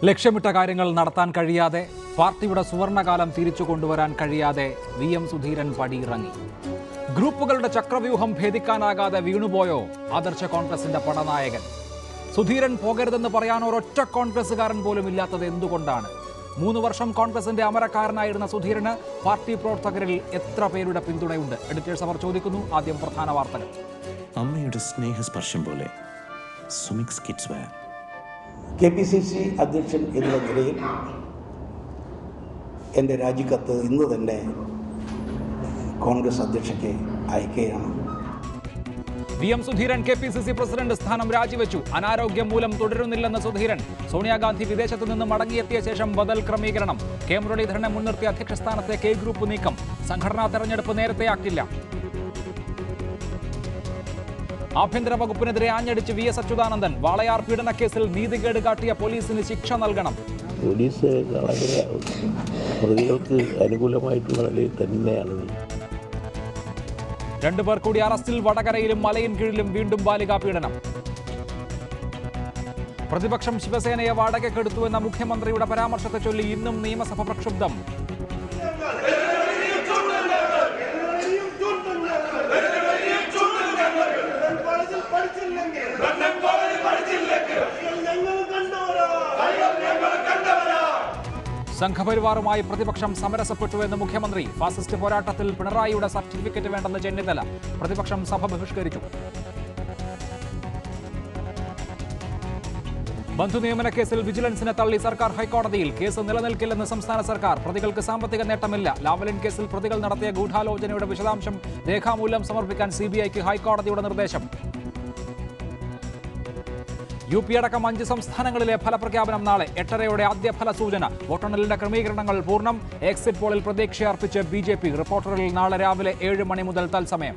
ലക്ഷ്യമിട്ട കാര്യങ്ങൾ നടത്താൻ കഴിയാതെ, പാർട്ടിയുടെ സുവർണകാലം തിരിച്ചു കൊണ്ടുവരാൻ കഴിയാതെ VM സുധീരൻ പടിയിറങ്ങി. ഗ്രൂപ്പുകളുടെ ചക്രവ്യൂഹം ഭേദിക്കാനാകാതെ വീണുപോയോ ആദർശ കോൺഗ്രസിന്റെ പടനായകൻ? സുധീരൻ പോകരുതെന്ന് പറയാൻ ഒരൊറ്റ കോൺഗ്രസുകാരൻ പോലും ഇല്ലാത്തത് എന്തുകൊണ്ടാണ്? 3 വർഷം കോൺഗ്രസിന്റെ അമരക്കാരനായിരുന്ന സുധീരന് പാർട്ടി പ്രവർത്തകരിൽ എത്ര പേരുടെ പിന്തുണയുണ്ട്? എഡിറ്റേഴ്സ് അവർ ചോദിക്കുന്നു. ആദ്യം പ്രധാന വാർത്തകൾ. അമ്മയുടെ സ്നേഹസ്പർശം പോലെ സുമിക്സ് കിഡ്സ് വെയർ. KPCC അധ്യക്ഷൻ എന്ന നിലയിൽ എൻ്റെ രാജിക്കത്ത് ഇന്ന് തന്നെ കോൺഗ്രസ് അധ്യക്ഷയ്ക്ക് അയക്കുകയാണ്. VM സുധീരൻ KPCC പ്രസിഡന്റ് സ്ഥാനം രാജിവെച്ചു. അനാരോഗ്യം മൂലം തുടരുന്നില്ലെന്ന് സുധീരൻ. സോണിയാഗാന്ധി വിദേശത്ത് നിന്ന് മടങ്ങിയെത്തിയ ശേഷം ബദൽ ക്രമീകരണം. കെ മുരളീധരനെ മുൻനിർത്തി അധ്യക്ഷ സ്ഥാനത്തെ ഗ്രൂപ്പ് നീക്കം. സംഘടനാ തെരഞ്ഞെടുപ്പ് നേരത്തെയാക്കില്ല. ആഭ്യന്തര വകുപ്പിനെതിരെ ആഞ്ഞടിച്ച് VS അച്യുതാനന്ദൻ. വാളയാർ പീഡനക്കേസിൽ നീതികേട് കാട്ടിയ പോലീസിന് ശിക്ഷ നൽകണം. പോലീസ് പ്രതികൾക്ക് അനുകൂലമായിട്ടുള്ള നിലയിൽ തന്നെയാണ്. 2 പേർ കൂടി അറസ്റ്റിൽ. വടകരയിലും മലയിൻ കീഴിലും വീണ്ടും ബാലികാ പീഡനം. പ്രതിപക്ഷം ശിവസേനയെ വാടകയ്ക്കെടുത്തുവെന്ന മുഖ്യമന്ത്രിയുടെ പരാമർശത്തെ ചൊല്ലി ഇന്നും നിയമസഭ പ്രക്ഷുബ്ധം. സംഘപരിവാറുമായി പ്രതിപക്ഷം സമരസപ്പെട്ടുവെന്ന് മുഖ്യമന്ത്രി. ഫാസിസ്റ്റ് പോരാട്ടത്തിൽ പിണറായിയുടെ സർട്ടിഫിക്കറ്റ് വേണ്ടെന്ന് ചെന്നിത്തല. പ്രതിപക്ഷം സഭ ബഹിഷ്കരിച്ചു. ബന്ധുനിയമന കേസിൽ വിജിലൻസിനെ തള്ളി സർക്കാർ ഹൈക്കോടതിയിൽ. കേസ് നിലനിൽക്കില്ലെന്ന് സംസ്ഥാന സർക്കാർ. പ്രതികൾക്ക് സാമ്പത്തിക നേട്ടമില്ല. ലാവ്ലിൻ കേസിൽ പ്രതികൾ നടത്തിയ ഗൂഢാലോചനയുടെ വിശദാംശം രേഖാമൂലം സമർപ്പിക്കാൻ CBIക്ക് ഹൈക്കോടതിയുടെ നിർദ്ദേശം. UP അടക്കം 5 സംസ്ഥാനങ്ങളിലെ ഫലപ്രഖ്യാപനം നാളെ. 8:30 ആദ്യ ഫലസൂചന. വോട്ടെണ്ണലിന്റെ ക്രമീകരണങ്ങൾ പൂർണ്ണം. Exit പോളിൽ പ്രതീക്ഷയർപ്പിച്ച് BJP. റിപ്പോർട്ടറിൽ നാളെ രാവിലെ 7 മണി മുതൽ തത്സമയം.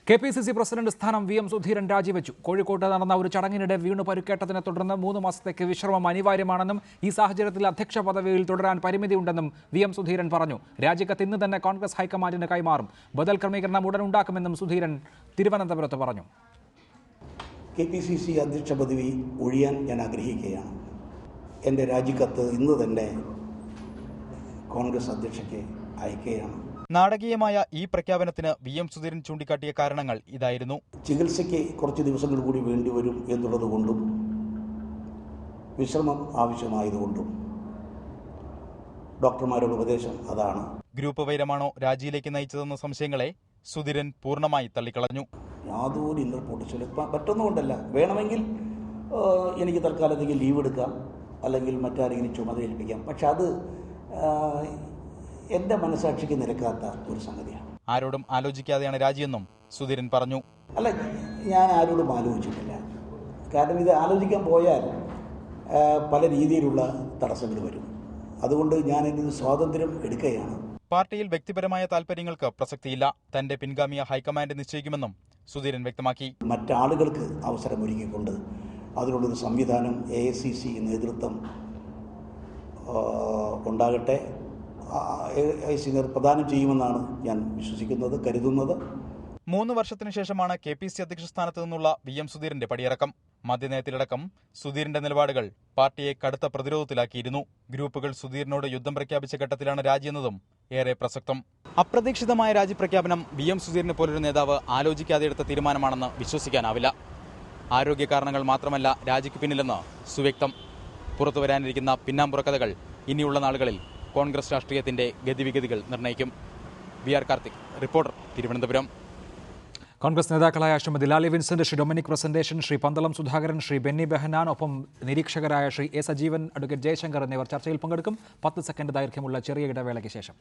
KPCC പ്രസിഡന്റ് സ്ഥാനം VM സുധീരൻ രാജിവെച്ചു. കോഴിക്കോട്ട് നടന്ന ഒരു ചടങ്ങിനിടെ വീണു പരുക്കേറ്റതിനെ തുടർന്ന് 3 മാസത്തേക്ക് വിശ്രമം അനിവാര്യമാണെന്നും ഈ സാഹചര്യത്തിൽ അധ്യക്ഷ പദവിയിൽ തുടരാൻ പരിമിതിയുണ്ടെന്നും VM സുധീരൻ പറഞ്ഞു. രാജിക്കത്ത് ഇന്ന് തന്നെ കോൺഗ്രസ് ഹൈക്കമാൻഡിന് കൈമാറും. ബദൽ ക്രമീകരണം ഉടൻ ഉണ്ടാക്കുമെന്നും സുധീരൻ തിരുവനന്തപുരത്ത് പറഞ്ഞു. KPCC അധ്യക്ഷ പദവി ഒഴിയാൻ ഞാൻ ആഗ്രഹിക്കുകയാണ്. എൻ്റെ രാജിക്കത്ത് ഇന്ന് തന്നെ കോൺഗ്രസ് അധ്യക്ഷയ്ക്ക് അയക്കുകയാണ്. നാടകീയമായ ഈ പ്രഖ്യാപനത്തിന് VM സുധീരൻ ചൂണ്ടിക്കാട്ടിയ കാരണങ്ങൾ ഇതായിരുന്നു. ചികിത്സയ്ക്ക് കുറച്ച് ദിവസങ്ങൾ കൂടി വേണ്ടിവരും എന്നുള്ളത് കൊണ്ടും വിശ്രമം ആവശ്യമായതുകൊണ്ടും ഡോക്ടർമാരുടെ ഉപദേശം അതാണ്. ഗ്രൂപ്പ് വൈരമാണോ രാജിയിലേക്ക് നയിച്ചതെന്ന സംശയങ്ങളെ സുധീരൻ പൂർണ്ണമായി തള്ളിക്കളഞ്ഞു. യാതൊരു ഇന്നർ പൊട്ടിച്ചിൽ പറ്റുന്നുകൊണ്ടല്ല. വേണമെങ്കിൽ എനിക്ക് തൽക്കാലത്തേക്ക് ലീവ് എടുക്കാം, അല്ലെങ്കിൽ മറ്റാരെങ്കിലും ചുമതലയേൽപ്പിക്കാം. പക്ഷെ അത് എൻ്റെ മനസാക്ഷിക്ക് നിരക്കാത്ത ഒരു സംഗതിയാണ്. ആരോടും ആലോചിക്കാതെയാണ് രാജിയെന്നും സുധീരൻ പറഞ്ഞു. അല്ല, ഞാൻ ആരോടും ആലോചിച്ചിട്ടില്ല. കാരണം ഇത് ആലോചിക്കാൻ പോയാൽ പല രീതിയിലുള്ള തടസ്സങ്ങൾ വരും. അതുകൊണ്ട് ഞാൻ ഇതിന് സ്വാതന്ത്ര്യം എടുക്കുകയാണ്. പാർട്ടിയിൽ വ്യക്തിപരമായ താൽപര്യങ്ങൾക്ക് പ്രസക്തിയില്ല. തന്റെ പിൻഗാമിയെ ഹൈക്കമാൻഡ് നിശ്ചയിക്കുമെന്നും സുധീരൻ വ്യക്തമാക്കി. മറ്റാളുകൾക്ക് അവസരമൊരുക്കിക്കൊണ്ട് അതിനുള്ളൊരു സംവിധാനം AICC നേതൃത്വം ഉണ്ടാകട്ടെ. AICC പ്രദാനം ചെയ്യുമെന്നാണ് ഞാൻ വിശ്വസിക്കുന്നത്, കരുതുന്നത്. 3 വർഷത്തിനു ശേഷമാണ് KPCC അധ്യക്ഷ സ്ഥാനത്ത് നിന്നുള്ള VM സുധീരന്റെ പടിയിറക്കം. മദ്യനയത്തിലടക്കം സുധീരന്റെ നിലപാടുകൾ പാർട്ടിയെ കടുത്ത പ്രതിരോധത്തിലാക്കിയിരുന്നു. ഗ്രൂപ്പുകൾ സുധീരനോട് യുദ്ധം പ്രഖ്യാപിച്ച ഘട്ടത്തിലാണ് രാജിയെന്നതും ഏറെ പ്രസക്തം. അപ്രതീക്ഷിതമായ രാജി പ്രഖ്യാപനം VM സുധീരനെ പോലൊരു നേതാവ് ആലോചിക്കാതെ എടുത്ത തീരുമാനമാണെന്ന് വിശ്വസിക്കാനാവില്ല. ആരോഗ്യ കാരണങ്ങൾ മാത്രമല്ല രാജിക്ക് പിന്നിലെന്ന് സുവ്യക്തം. പുറത്തുവരാനിരിക്കുന്ന പിന്നാമ്പുറ കഥകൾ ഇനിയുള്ള നാളുകളിൽ കോൺഗ്രസ് രാഷ്ട്രീയത്തിന്റെ ഗതിവിഗതികൾ നിർണ്ണയിക്കും. VR Karthik, reporter, Thiruvananthapuram. കോൺഗ്രസ് നേതാക്കളായ ശ്രീമതി ലാലി വിൻസെന്റ്, ശ്രീ ഡൊമിനിക് പ്രസന്റേഷൻ, ശ്രീ പന്തളം സുധാകരൻ, ശ്രീ ബെന്നി ബെഹനാൻ, ഒപ്പം നിരീക്ഷകരായ ശ്രീ A സജീവൻ, അഡ്വക്കേറ്റ് ജയശങ്കർ എന്നിവർ ചർച്ചയിൽ പങ്കെടുക്കും. 10 സെക്കൻഡ് ദൈർഘ്യമുള്ള ചെറിയ ഇടവേളയ്ക്ക് ശേഷം.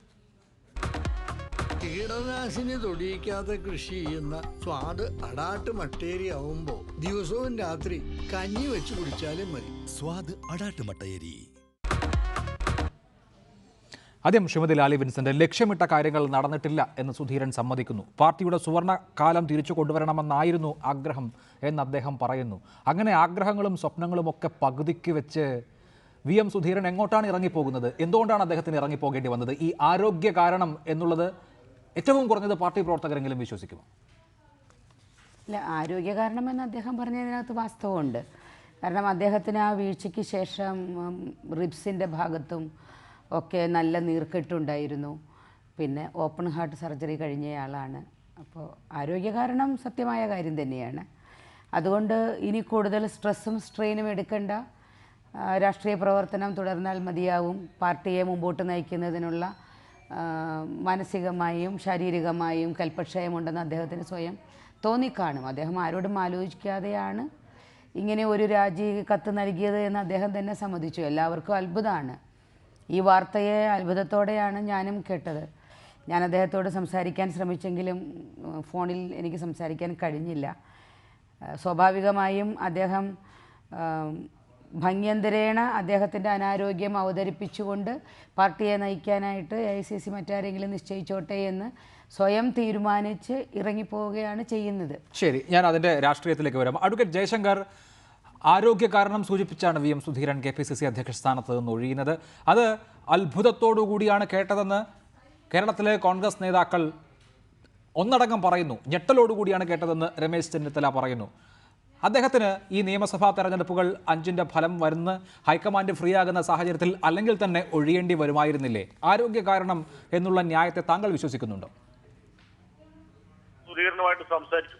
കീടനാശിനി തൊടിയിക്കാതെ കൃഷി ചെയ്യുന്ന സ്വാദ് അടാട്ട് മട്ടേരി ആവുമ്പോ ദിവസവും രാത്രി കഞ്ഞി വെച്ച് കുടിച്ചാലും മതി. സ്വാദ് അടാട്ട് മട്ടയരി. ആദ്യം ശ്രീമതി ലാലി വിൻസെന്റ്, ലക്ഷ്യമിട്ട കാര്യങ്ങൾ നടന്നിട്ടില്ല എന്ന് സുധീരൻ സമ്മതിക്കുന്നു. പാർട്ടിയുടെ സുവർണ കാലം തിരിച്ചു കൊണ്ടുവരണമെന്നായിരുന്നു ആഗ്രഹം എന്ന് അദ്ദേഹം പറയുന്നു. അങ്ങനെ ആഗ്രഹങ്ങളും സ്വപ്നങ്ങളും ഒക്കെ പകുതിക്ക് വെച്ച് VM സുധീരൻ എങ്ങോട്ടാണ് ഇറങ്ങിപ്പോകുന്നത്? എന്തുകൊണ്ടാണ് അദ്ദേഹത്തിന് ഇറങ്ങിപ്പോകേണ്ടി വന്നത്? ഈ ആരോഗ്യ കാരണം എന്നുള്ളത് ഏറ്റവും കുറഞ്ഞത് പാർട്ടി പ്രവർത്തകരെങ്കിലും വിശ്വസിക്കുമോ? അല്ല, ആരോഗ്യ കാരണമെന്ന് അദ്ദേഹം പറഞ്ഞതിനകത്ത് വാസ്തവമുണ്ട്. കാരണം അദ്ദേഹത്തിന് ആ വീഴ്ചയ്ക്ക് ശേഷം റിബ്സിൻ്റെ ഭാഗത്തും ഒക്കെ നല്ല നീർക്കെട്ടുണ്ടായിരുന്നു. പിന്നെ ഓപ്പൺ ഹാർട്ട് സർജറി കഴിഞ്ഞയാളാണ്. അപ്പോൾ ആരോഗ്യകാരണം സത്യമായ കാര്യം തന്നെയാണ്. അതുകൊണ്ട് ഇനി കൂടുതൽ സ്ട്രെസ്സും സ്ട്രെയിനും എടുക്കേണ്ട, രാഷ്ട്രീയ പ്രവർത്തനം തുടർന്നാൽ മതിയാവും. പാർട്ടിയെ മുമ്പോട്ട് നയിക്കുന്നതിനുള്ള മാനസികമായും ശാരീരികമായും കൽപ്പക്ഷയമുണ്ടെന്ന് അദ്ദേഹത്തിന് സ്വയം തോന്നിക്കാണും. അദ്ദേഹം ആരോടും ആലോചിക്കാതെയാണ് ഇങ്ങനെ ഒരു രാജി കത്ത് നൽകിയത് എന്ന് അദ്ദേഹം തന്നെ സമ്മതിച്ചു. എല്ലാവർക്കും അത്ഭുതമാണ്. ഈ വാർത്തയെ അത്ഭുതത്തോടെയാണ് ഞാനും കേട്ടത്. ഞാൻ അദ്ദേഹത്തോട് സംസാരിക്കാൻ ശ്രമിച്ചെങ്കിലും ഫോണിൽ എനിക്ക് സംസാരിക്കാൻ കഴിഞ്ഞില്ല. സ്വാഭാവികമായും അദ്ദേഹം ഭംഗ്യന്തരേണ അദ്ദേഹത്തിൻ്റെ അനാരോഗ്യം അവതരിപ്പിച്ചുകൊണ്ട് പാർട്ടിയെ നയിക്കാനായിട്ട് AICC മറ്റാരെങ്കിലും നിശ്ചയിച്ചോട്ടെ എന്ന് സ്വയം തീരുമാനിച്ച് ഇറങ്ങിപ്പോവുകയാണ് ചെയ്യുന്നത്. ശരി, ഞാൻ അതിൻ്റെ രാഷ്ട്രീയത്തിലേക്ക് വരാം. അഡ്വക്കേറ്റ് ജയശങ്കർ, ആരോഗ്യ കാരണം സൂചിപ്പിച്ചാണ് VM സുധീരൻ KPCC അധ്യക്ഷ സ്ഥാനത്ത് നിന്ന് ഒഴിയുന്നത്. അത് അത്ഭുതത്തോടു കൂടിയാണ് കേട്ടതെന്ന് കേരളത്തിലെ കോൺഗ്രസ് നേതാക്കൾ ഒന്നടങ്കം പറയുന്നു. ഞെട്ടലോടുകൂടിയാണ് കേട്ടതെന്ന് രമേശ് ചെന്നിത്തല പറയുന്നു. അദ്ദേഹത്തിന് ഈ നിയമസഭാ തെരഞ്ഞെടുപ്പുകൾ 5ന്റെ ഫലം വരുന്ന ഹൈക്കമാൻഡ് ഫ്രീ ആകുന്ന സാഹചര്യത്തിൽ അല്ലെങ്കിൽ തന്നെ ഒഴിയേണ്ടി വരുമായിരുന്നില്ലേ? ആരോഗ്യ കാരണം എന്നുള്ള ന്യായത്തെ താങ്കൾ വിശ്വസിക്കുന്നുണ്ടോ? സുധീരനുമായിട്ട് സംസാരിച്ചു,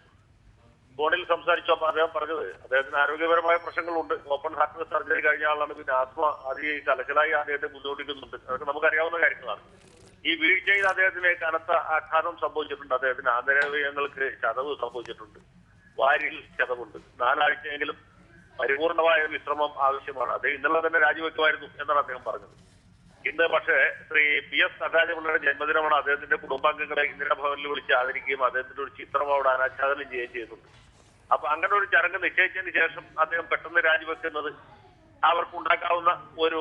ഫോണിൽ സംസാരിച്ചപ്പോൾ അദ്ദേഹം പറഞ്ഞത് അദ്ദേഹത്തിന് ആരോഗ്യപരമായ പ്രശ്നങ്ങളുണ്ട്. ഓപ്പൺ ഹാർട്ട് സർജറി കഴിഞ്ഞ ആളാണ്. പിന്നെ ആസ്മ അതി കലശലായി അദ്ദേഹത്തെ ബുദ്ധിമുട്ടിക്കുന്നുണ്ട്. അതൊക്കെ നമുക്കറിയാവുന്ന കാര്യങ്ങളാണ്. ഈ വീഴ്ചയിൽ അദ്ദേഹത്തിന് കനത്ത ആഘാതം സംഭവിച്ചിട്ടുണ്ട്. അദ്ദേഹത്തിന് ആന്തരികങ്ങൾക്ക് ചതവ് സംഭവിച്ചിട്ടുണ്ട്, വാരിയിൽ ചതവുണ്ട്. 4 ആഴ്ചയെങ്കിലും പരിപൂർണമായ വിശ്രമം ആവശ്യമാണ്. അദ്ദേഹം ഇന്നലെ തന്നെ രാജിവെക്കുമായിരുന്നു എന്നാണ് അദ്ദേഹം പറഞ്ഞത്. ഇന്ന് പക്ഷേ ശ്രീ PS നടരാജപിള്ളയുടെ ജന്മദിനമാണ്. അദ്ദേഹത്തിന്റെ കുടുംബാംഗങ്ങളെ ഇന്ദിരാഭവനിൽ വിളിച്ച് ആദരിക്കുകയും അദ്ദേഹത്തിന്റെ ഒരു ചിത്രം അവിടെ അനാച്ഛാദനം ചെയ്യുകയും ചെയ്യുന്നുണ്ട്. അപ്പൊ അങ്ങനെ ഒരു ചടങ്ങ് നിശ്ചയിച്ചതിന് ശേഷം അദ്ദേഹം പെട്ടെന്ന് രാജിവെക്കുന്നത് അവർക്കുണ്ടാക്കാവുന്ന ഒരു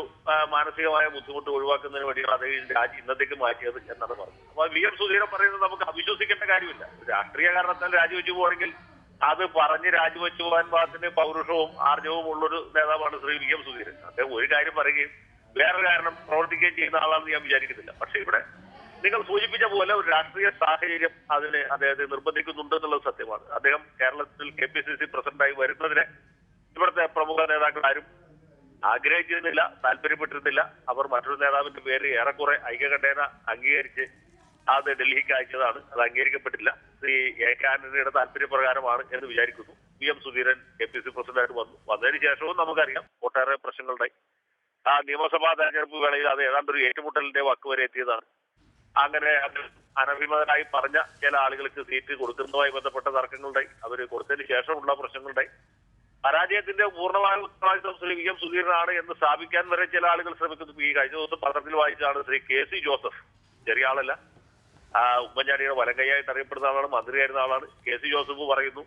മാനസികമായ ബുദ്ധിമുട്ട് ഒഴിവാക്കുന്നതിന് വേണ്ടിയാണ് അദ്ദേഹം രാജി ഇന്നത്തേക്ക് മാറ്റിയത് എന്നാണ് പറഞ്ഞത്. അപ്പൊ VM സുധീരൻ പറയുന്നത് നമുക്ക് അവിശ്വസിക്കേണ്ട കാര്യമില്ല. രാഷ്ട്രീയ കാരണത്താൽ രാജിവെച്ചു പോകണമെങ്കിൽ അത് പറഞ്ഞ് രാജിവെച്ചു പോകാൻ പാകത്തിന് പൗരുഷവും ആർജവും ഉള്ളൊരു നേതാവാണ് ശ്രീ VM സുധീരൻ. അദ്ദേഹം ഒരു കാര്യം പറയുകയും വേറൊരു കാരണം പ്രവർത്തിക്കുകയും ചെയ്യുന്ന ആളാണെന്ന് ഞാൻ വിചാരിക്കുന്നില്ല. പക്ഷെ ഇവിടെ നിങ്ങൾ സൂചിപ്പിച്ച പോലെ ഒരു രാഷ്ട്രീയ സാഹചര്യം അതിനെ അദ്ദേഹത്തെ നിർബന്ധിക്കുന്നുണ്ട് എന്നുള്ളത് സത്യമാണ്. അദ്ദേഹം കേരളത്തിൽ KPCC പ്രസിഡന്റായി വരുന്നതിനെ ഇവിടുത്തെ പ്രമുഖ നേതാക്കൾ ആരും ആഗ്രഹിച്ചിരുന്നില്ല, താല്പര്യപ്പെട്ടിരുന്നില്ല. അവർ മറ്റൊരു നേതാവിന്റെ പേര് ഏറെക്കുറെ ഐക്യകണ്ഠേന അംഗീകരിച്ച് അത് ഡൽഹിക്ക് അയച്ചതാണ്. അത് അംഗീകരിക്കപ്പെട്ടില്ല. ശ്രീ AK ആന്റണിയുടെ താല്പര്യപ്രകാരമാണ് എന്ന് വിചാരിക്കുന്നു. VM സുധീരൻ KPCC പ്രസിഡന്റായിട്ട് വന്നതിന് ശേഷവും നമുക്കറിയാം ഒട്ടേറെ പ്രശ്നങ്ങളുണ്ടായി. ആ നിയമസഭാ തെരഞ്ഞെടുപ്പ് വേളയിൽ അത് ഏതാണ്ട് ഒരു ഏറ്റുമുട്ടലിന്റെ വക്ക് വരെ എത്തിയതാണ്. അങ്ങനെ അത് അനഭിമതനായി പറഞ്ഞ ചില ആളുകൾക്ക് സീറ്റ് കൊടുക്കുന്നതുമായി ബന്ധപ്പെട്ട തർക്കങ്ങളുണ്ടായി. അവർ കൊടുത്തതിന് ശേഷമുള്ള പ്രശ്നങ്ങളുണ്ടായി. പരാജയത്തിന്റെ പൂർണ്ണമായ ഉത്തരവാദിത്വം ശ്രീ VM സുധീരനാണ് എന്ന് സ്ഥാപിക്കാൻ വരെ ചില ആളുകൾ ശ്രമിക്കുന്നു. ഈ കഴിഞ്ഞ ദിവസം പത്രത്തിൽ വായിച്ചതാണ് ശ്രീ KC ജോസഫ്, ചെറിയ ആളല്ല, ഉമ്മൻചാണ്ടിയുടെ വലങ്കൈയായിട്ട് അറിയപ്പെടുന്ന ആളാണ്, മന്ത്രിയായിരുന്ന ആളാണ്. KC ജോസഫ് പറയുന്നു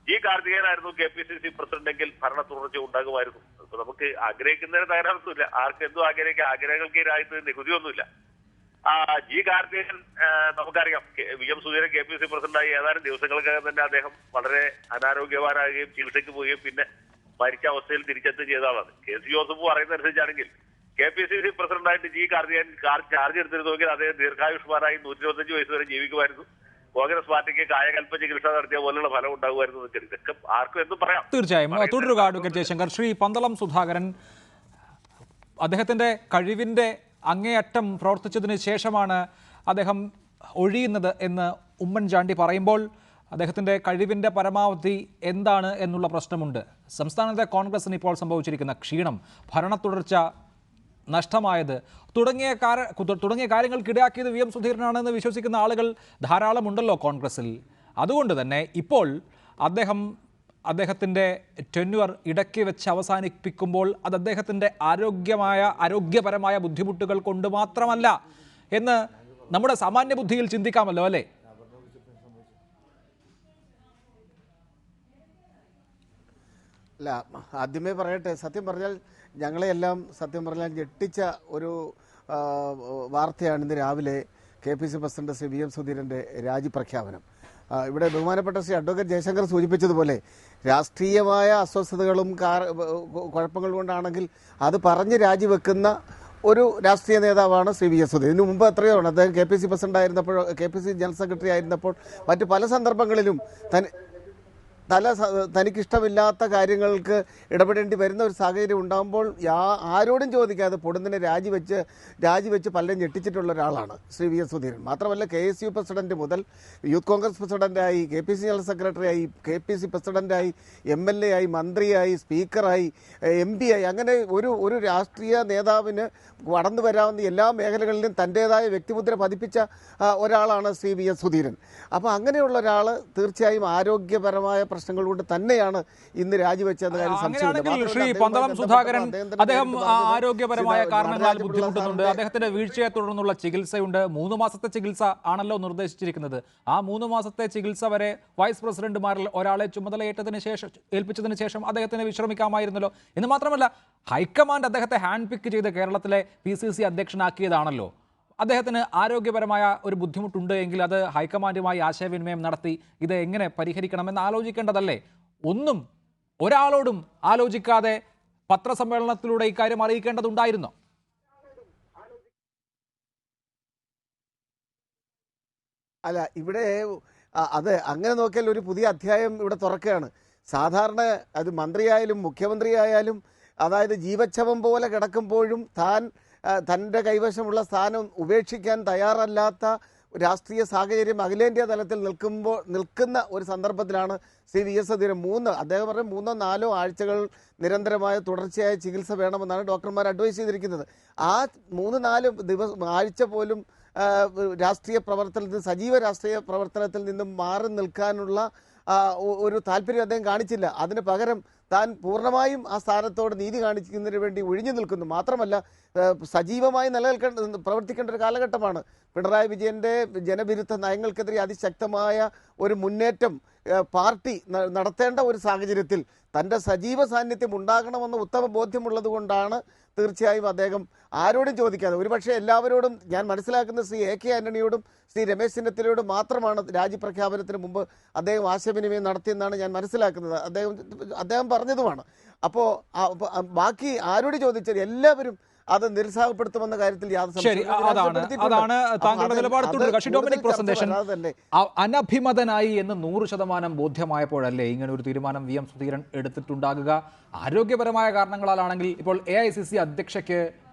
G കാർത്തികേയനായിരുന്നു KPCC പ്രസിഡന്റെങ്കിൽ ഭരണ തുടർച്ച ഉണ്ടാകുമായിരുന്നു. അപ്പൊ നമുക്ക് ആഗ്രഹിക്കുന്നതിന് തയ്യാറൊന്നുമില്ല. ആർക്ക് എന്തും ആഗ്രഹിക്കുക, ആഗ്രഹങ്ങൾക്ക് രാജ്യത്ത് നികുതിയൊന്നുമില്ല. G കാർത്തികേയൻ നമുക്കറിയാം VM സുധീരൻ KPCC പ്രസിഡന്റായി ഏതാനും ദിവസങ്ങൾക്കകം തന്നെ അദ്ദേഹം വളരെ അനാരോഗ്യവാനാകുകയും ചികിത്സയ്ക്ക് പോവുകയും പിന്നെ മരിച്ച അവസ്ഥയിൽ തിരിച്ചെത്തുകയും ചെയ്ത ആളാണ്. KC ജോസഫ് പറയുന്നതനുസരിച്ചാണെങ്കിൽ KPCC പ്രസിഡന്റായിട്ട് G കാർത്തികേയൻ ചാർജ് എടുത്തിരുന്നുവെങ്കിൽ അദ്ദേഹം ദീർഘായുഷ്മാനായി 125 വയസ്സ് വരെ ജീവിക്കുമായിരുന്നു. കോൺഗ്രസ് പാർട്ടിക്ക് കായകൽപ്പ ചികിത്സ നടത്തിയ പോലുള്ള ഫലം ഉണ്ടാകുമായിരുന്നു. ഇതൊക്കെ ആർക്കും എന്തും പറയാം. തീർച്ചയായും തുടരുക അഡ്വക്കേറ്റ് ജയശങ്കർ. ശ്രീ പന്തളം സുധാകരൻ, അദ്ദേഹത്തിന്റെ കഴിവിന്റെ അങ്ങേയറ്റം പ്രവർത്തിച്ചതിന് ശേഷമാണ് അദ്ദേഹം ഒഴിയുന്നത് എന്ന് ഉമ്മൻചാണ്ടി പറയുമ്പോൾ അദ്ദേഹത്തിൻ്റെ കഴിവിൻ്റെ പരമാവധി എന്താണ് എന്നുള്ള പ്രശ്നമുണ്ട്. സംസ്ഥാനത്തെ കോൺഗ്രസിന് ഇപ്പോൾ സംഭവിച്ചിരിക്കുന്ന ക്ഷീണം, ഭരണ തുടർച്ച നഷ്ടമായത് തുടങ്ങിയ കാര്യങ്ങൾക്കിടയാക്കിയത് VM സുധീരനാണെന്ന് വിശ്വസിക്കുന്ന ആളുകൾ ധാരാളമുണ്ടല്ലോ കോൺഗ്രസിൽ. അതുകൊണ്ട് തന്നെ ഇപ്പോൾ അദ്ദേഹത്തിൻ്റെ ടെന്യുവർ ഇടയ്ക്ക് വെച്ച് അവസാനിപ്പിക്കുമ്പോൾ അത് അദ്ദേഹത്തിൻ്റെ ആരോഗ്യപരമായ ബുദ്ധിമുട്ടുകൾ കൊണ്ട് മാത്രമല്ല എന്ന് നമ്മുടെ സാമാന്യ ബുദ്ധിയിൽ ചിന്തിക്കാമല്ലോ, അല്ലേ? അല്ല, ആദ്യമേ പറയട്ടെ, സത്യം പറഞ്ഞാൽ ഞങ്ങളെയെല്ലാം ഞെട്ടിച്ച ഒരു വാർത്തയാണ് ഇന്ന് രാവിലെ KPCC പ്രസിഡന്റ് ശ്രീ VM സുധീരൻ്റെ രാജിപ്രഖ്യാപനം. ഇവിടെ ബഹുമാനപ്പെട്ട ശ്രീ അഡ്വക്കേറ്റ് ജയശങ്കർ സൂചിപ്പിച്ചതുപോലെ രാഷ്ട്രീയമായ അസ്വസ്ഥതകളും കുഴപ്പങ്ങൾ കൊണ്ടാണെങ്കിൽ അത് പറഞ്ഞ് രാജിവെക്കുന്ന ഒരു രാഷ്ട്രീയ നേതാവാണ് ശ്രീ VM സുധീരൻ. ഇതിനു മുമ്പ് എത്രയോ ആണ് അദ്ദേഹം KPCC പ്രസിഡന്റ് ആയിരുന്നപ്പോൾ, KPCC ജനറൽ സെക്രട്ടറി ആയിരുന്നപ്പോൾ മറ്റ് പല സന്ദർഭങ്ങളിലും തനിക്കിഷ്ടമില്ലാത്ത കാര്യങ്ങൾക്ക് ഇടപെടേണ്ടി വരുന്ന ഒരു സാഹചര്യം ഉണ്ടാകുമ്പോൾ ആരോടും ചോദിക്കാതെ പൊടുന്നിനെ രാജിവെച്ച് പലരും ഞെട്ടിച്ചിട്ടുള്ള ഒരാളാണ് ശ്രീ വി എസ് സുധീരൻ. മാത്രമല്ല KSU പ്രസിഡന്റ് മുതൽ യൂത്ത് കോൺഗ്രസ് പ്രസിഡന്റായി, KPC ജനറൽ സെക്രട്ടറിയായി, KPC പ്രസിഡന്റായി, MLA ആയി, മന്ത്രിയായി, സ്പീക്കറായി, MP ആയി, അങ്ങനെ ഒരു രാഷ്ട്രീയ നേതാവിന് കടന്നു വരാവുന്ന എല്ലാ മേഖലകളിലും തൻ്റേതായ വ്യക്തിമുദ്ര പതിപ്പിച്ച ഒരാളാണ് ശ്രീ വി എസ് സുധീരൻ. അപ്പോൾ അങ്ങനെയുള്ള ഒരാൾ തീർച്ചയായും ആരോഗ്യപരമായ പ്രശ്നങ്ങൾ കൊണ്ട് തന്നെയാണ് ഇന്ന് രാജിവെച്ചെന്ന കാര്യം അങ്ങനെയാണെങ്കിൽ ശ്രീ പന്തളം സുധാകരൻ അദ്ദേഹം ആരോഗ്യപരമായ കാരണങ്ങളാൽ ബുദ്ധിമുട്ടുന്നുണ്ട്. അദ്ദേഹത്തിന്റെ വീഴ്ചയെ തുടർന്നുള്ള ചികിത്സയുണ്ട്. 3 മാസത്തെ ചികിത്സ ആണല്ലോ നിർദ്ദേശിച്ചിരിക്കുന്നത്. ആ 3 മാസത്തെ ചികിത്സ വരെ വൈസ് പ്രസിഡന്റുമാരിൽ ഒരാളെ ഏൽപ്പിച്ചതിന് ശേഷം അദ്ദേഹത്തിന് വിശ്രമിക്കാമായിരുന്നല്ലോ. എന്ന് മാത്രമല്ല, ഹൈക്കമാൻഡ് അദ്ദേഹത്തെ ഹാൻഡ് പിക്ക് ചെയ്ത് കേരളത്തിലെ PCC അധ്യക്ഷനാക്കിയതാണല്ലോ. അദ്ദേഹത്തിന് ആരോഗ്യപരമായ ഒരു ബുദ്ധിമുട്ടുണ്ട് എങ്കിൽ അത് ഹൈക്കമാൻഡുമായി ആശയവിനിമയം നടത്തി ഇത് എങ്ങനെ പരിഹരിക്കണമെന്ന് ആലോചിക്കേണ്ടതല്ലേ? ഒന്നും ഒരാളോടും ആലോചിക്കാതെ പത്രസമ്മേളനത്തിലൂടെ ഇക്കാര്യം അറിയിക്കേണ്ടതുണ്ടായിരുന്നോ? അല്ല, ഇവിടെ അത് അങ്ങനെ നോക്കിയാൽ ഒരു പുതിയ അധ്യായം ഇവിടെ തുറക്കുകയാണ്. സാധാരണ അത് മന്ത്രിയായാലും മുഖ്യമന്ത്രിയായാലും, അതായത് ജീവച്ഛവം പോലെ കിടക്കുമ്പോഴും തൻ്റെ കൈവശമുള്ള സ്ഥാനം ഉപേക്ഷിക്കാൻ തയ്യാറല്ലാത്ത രാഷ്ട്രീയ സാഹചര്യം അഖിലേന്ത്യാ തലത്തിൽ നിൽക്കുന്ന ഒരു സന്ദർഭത്തിലാണ് ശ്രീ വി എസ് സുധീരൻ അദ്ദേഹം പറഞ്ഞ 3-4 ആഴ്ചകൾ നിരന്തരമായ തുടർച്ചയായ ചികിത്സ വേണമെന്നാണ് ഡോക്ടർമാർ അഡ്വൈസ് ചെയ്തിരിക്കുന്നത്. ആ 3-4 ആഴ്ച പോലും രാഷ്ട്രീയ പ്രവർത്തനത്തിൽ, സജീവ രാഷ്ട്രീയ പ്രവർത്തനത്തിൽ നിന്നും മാറി നിൽക്കാനുള്ള ഒരു താല്പര്യം അദ്ദേഹം കാണിച്ചില്ല. അതിന് പകരം താൻ പൂർണ്ണമായും ആ സ്ഥാനത്തോട് നീതി കാണിക്കുന്നതിന് വേണ്ടി ഒഴിഞ്ഞു നിൽക്കുന്നു. മാത്രമല്ല, സജീവമായി പ്രവർത്തിക്കേണ്ട ഒരു കാലഘട്ടമാണ്. പിണറായി വിജയൻ്റെ ജനവിരുദ്ധ നയങ്ങൾക്കെതിരെ അതിശക്തമായ ഒരു മുന്നേറ്റം പാർട്ടി നടത്തേണ്ട ഒരു സാഹചര്യത്തിൽ തൻ്റെ സജീവ സാന്നിധ്യം ഉണ്ടാകണമെന്ന ഉത്തമ ബോധ്യമുള്ളത് കൊണ്ടാണ് തീർച്ചയായും അദ്ദേഹം ആരോടും ചോദിക്കാതെ, ഒരുപക്ഷെ എല്ലാവരോടും, ഞാൻ മനസ്സിലാക്കുന്ന ശ്രീ AK ആന്റണിയോടും ശ്രീ രമേശ് ചെന്നിത്തലയോടും മാത്രമാണ് രാജ്യപ്രഖ്യാപനത്തിന് മുമ്പ് അദ്ദേഹം ആശയവിനിമയം നടത്തിയെന്നാണ് ഞാൻ മനസ്സിലാക്കുന്നത്. അദ്ദേഹം പറഞ്ഞതുമാണ്. അപ്പോൾ ബാക്കി ആരോട് ചോദിച്ചാൽ എല്ലാവരും അത് നിരുത്സാഹപ്പെടുത്തുമെന്ന കാര്യത്തിൽ അതാണ് താങ്കളുടെ നിലപാട്. ഡൊമിനിക് പ്രസന്റേഷൻ അനഭിമതനായി എന്ന് 100% ബോധ്യമായപ്പോഴല്ലേ ഇങ്ങനെ ഒരു തീരുമാനം VM സുധീരൻ എടുത്തിട്ടുണ്ടാകുക? ആരോഗ്യപരമായ കാരണങ്ങളാണെങ്കിൽ ഇപ്പോൾ AICC അധ്യക്ഷയ്ക്ക്